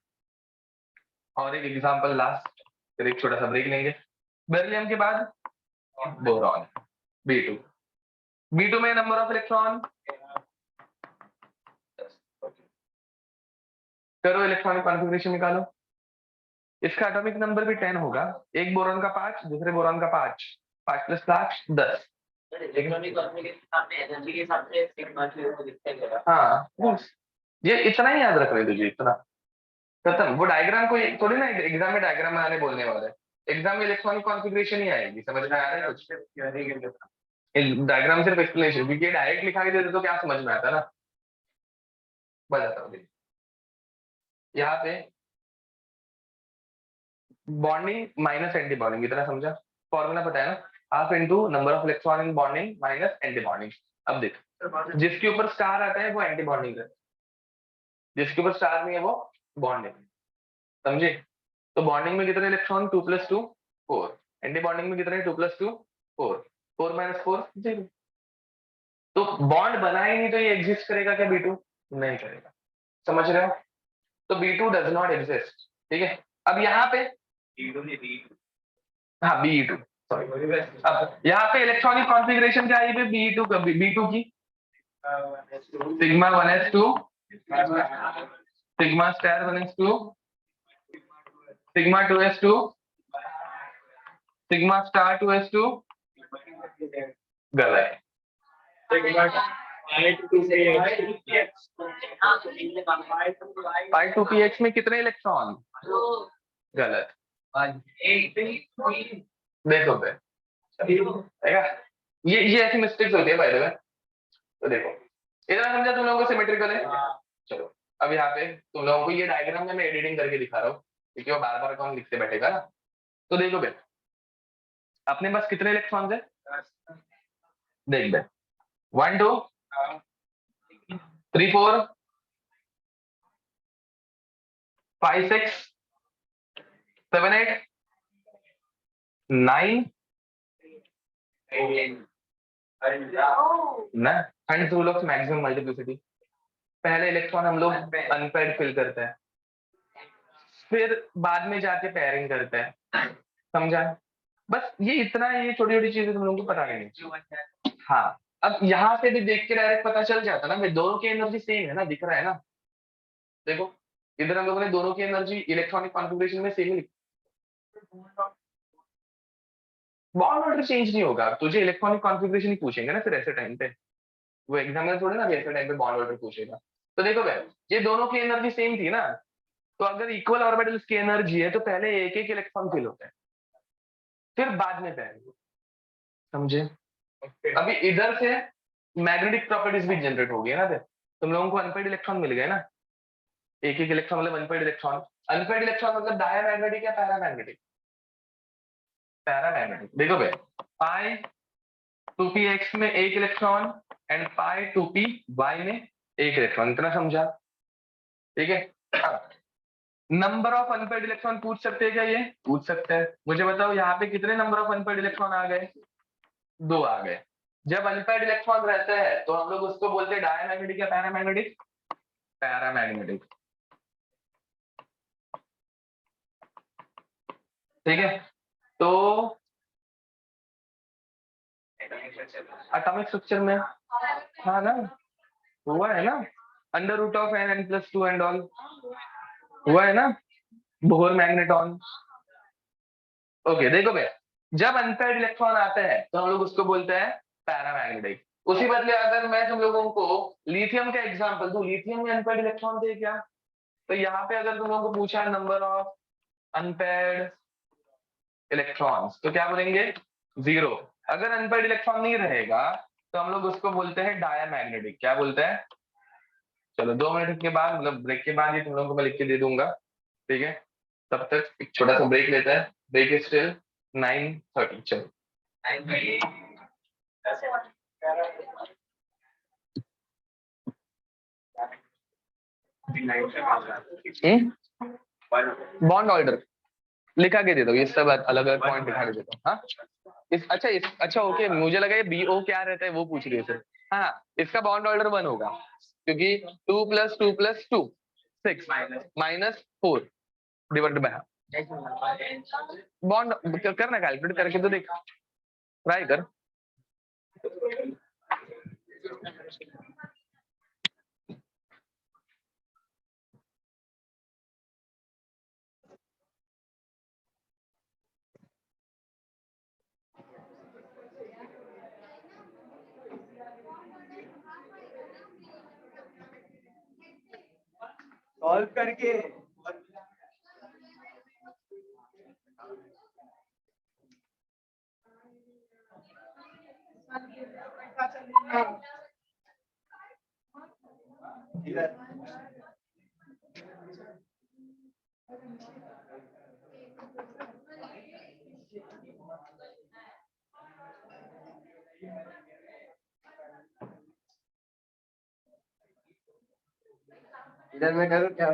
Speaker 1: और एक एग्जांपल लास्ट, फिर एक छोटा सा ब्रेक लेंगे। बेरिलियम के बाद बोरॉन B2। B2 में नंबर ऑफ इलेक्ट्रॉन, करो इलेक्ट्रॉनिक कॉन्फ़िगरेशन निकालो। इसका एटॉमिक नंबर भी 10 होगा, एक बोरॉन का 5, दूसरे बोरॉन का 5, 5 + 5 10। हाँ बस, ये इतना ही याद रखना है तुझे, इतना खत्म। वो डायग्राम को थोड़ी ना एग्जाम में डायग्राम बनाने बोलने वाला है, एग्जाम में इलेक्ट्रॉनिक कॉन्फ़िगरेशन ही आएगी, समझ में आ रहा है कुछ? डायग्राम सिर्फ एक्सप्लेनेशन, क्योंकि डायरेक्ट लिखा के देते तो क्या समझ में आता ना। बताता हूँ, यहाँ पे बॉन्डिंग माइनस एंटी बॉन्डिंग, इतना समझा? फॉर्मूला पता है ना, half into number of electron in bonding minus anti bonding. अब देख, जिसके ऊपर स्टार आता है वो एंटी बॉन्डिंग है, जिसके ऊपर स्टार नहीं है वो बॉन्डिंग, समझे? तो बॉन्डिंग में कितने इलेक्ट्रॉन? 2 + 2 4, एंटी बॉन्डिंग में कितने? 2 + 2 4, 4 - 4 0। तो बॉन्ड बना ही नहीं तो ये एग्जिस्ट करेगा क्या B2? नहीं करेगा, समझ रहे हो? तो B2 डज नॉट एग्जिस्ट, ठीक है। अब यहाँ पे हाँ Be2, सॉरी। अब यहाँ पे इलेक्ट्रॉनिक कॉन्फ़िगरेशन क्या आई B2 का, B2 की sigma 1s2, sigma star 1s2, sigma 2s2, sigma star 2s2, गलत। 5-2px में कितने इलेक्ट्रॉन? गलत। देखो बे, ये ऐसी मिस्टेक्स होती है बाय द वे। तो देखो इतना समझा तुम लोगों को सिमेट्रिकल है। चलो अब यहाँ पे तुम लोगों को ये डायग्राम में मैं एडिटिंग करके दिखा रहा हूँ क्योंकि वो बार बार कौन लिखते बैठेगा ना। तो देखो बे अपने पास कितने इलेक्ट्रॉन्स है, देख बे 1 2 3 4 5 6 7 8 9 ना hundred rule of maximum multiplicity. पहले इलेक्ट्रॉन हम लोग अनपेयर्ड फिल करते हैं, फिर बाद में जाके पेयरिंग करते हैं, समझा। बस ये इतना, ये छोटी छोटी चीजें तुम लोगों को पता नहीं। हाँ अब यहाँ से भी देख के डायरेक्ट पता चल जाता ना, दोनों की एनर्जी सेम है ना, दिख रहा है ना। देखो इधर हम लोगों ने दोनों की एनर्जी इलेक्ट्रॉनिक कॉन्फ़िगरेशन में सेम ही लिखी। बॉन्ड ऑर्डर चेंज नहीं होगा, तुझे इलेक्ट्रॉनिक कॉन्फ़िगरेशन ही पूछेंगे ना फिर ऐसे टाइम पे, वो एग्जामिनर थोड़े ना ऐसे टाइम पे बॉन्ड ऑर्डर पूछेगा। तो देखो भाई ये दोनों की एनर्जी सेम थी ना, तो अगर इक्वल ऑर्बिटल्स की एनर्जी है तो पहले एक एक इलेक्ट्रॉन फिल होता है, फिर बाद में पेयरिंग, समझे। अभी इधर से मैग्नेटिक प्रॉपर्टीज भी जनरेट हो गई है ना, फिर तुम लोगों को अनपेयर्ड इलेक्ट्रॉन मिल गए ना, एक एक इलेक्ट्रॉन मतलब अनपेयर्ड इलेक्ट्रॉन। अनपेयर्ड इलेक्ट्रॉन मतलब डायमैग्नेटिक या पैरामैग्नेटिक, पैरामैग्नेटिक। देखो भाई पाई 2px में एक इलेक्ट्रॉन एंड पाई 2py में एक इलेक्ट्रॉन, इतना समझा, ठीक है। नंबर ऑफ अनपेयर्ड इलेक्ट्रॉन पूछ सकते हैं क्या, ये पूछ सकते हैं। मुझे बताओ यहाँ पे कितने नंबर ऑफ अनपेयर्ड इलेक्ट्रॉन आ गए, 2 आ गए। जब अनपेयर्ड इलेक्ट्रॉन रहता है तो हम लोग उसको बोलते हैं डायमैग्नेटिक या पैरामैग्नेटिक, पैरामैग्नेटिक, ठीक है। तो एटॉमिक स्ट्रक्चर में हाँ ना, हुआ है ना, under root of n+2 and all हुआ है ना, बोहर मैग्नेटॉन। ओके देखो भैया जब अनपेयर्ड इलेक्ट्रॉन आता है तो हम लोग उसको बोलते हैं पैरामैग्नेटिक। उसी बदले अगर मैं तुम लोगों को लिथियम का एग्जांपल दूं, लिथियम में अनपेयर्ड इलेक्ट्रॉन थे क्या, तो यहाँ पे अगर तुम लोगों को पूछा है नंबर ऑफ अनपेयर्ड इलेक्ट्रॉन्स तो क्या बोलेंगे 0। अगर अनपेयर्ड इलेक्ट्रॉन नहीं रहेगा तो हम लोग उसको बोलते हैं डायमैग्नेटिक। क्या बोलते हैं, चलो 2 मिनट के बाद मतलब ब्रेक के बाद ये तुम लोगों को मैं लिख के दे दूंगा, ठीक है। तब तक एक छोटा सा ब्रेक लेता है, ब्रेक इज स्टिल 9:30। चलो बॉन्ड ऑर्डर लिखा के दे दो, ये सब अलग अलग पॉइंट दिखा के देता हूँ। हाँ अच्छा ओके, मुझे लगा ये BO क्या रहता है वो पूछ रही है सर। हाँ इसका बॉन्ड ऑर्डर 1 होगा क्योंकि 2 + 2 + 2 6 -4 डिवाइडेड बाय बॉन्ड। करना कैलकुलेट करके तो देख, ट्राई कर।
Speaker 3: सॉल्व करके इधर में करूँ क्या,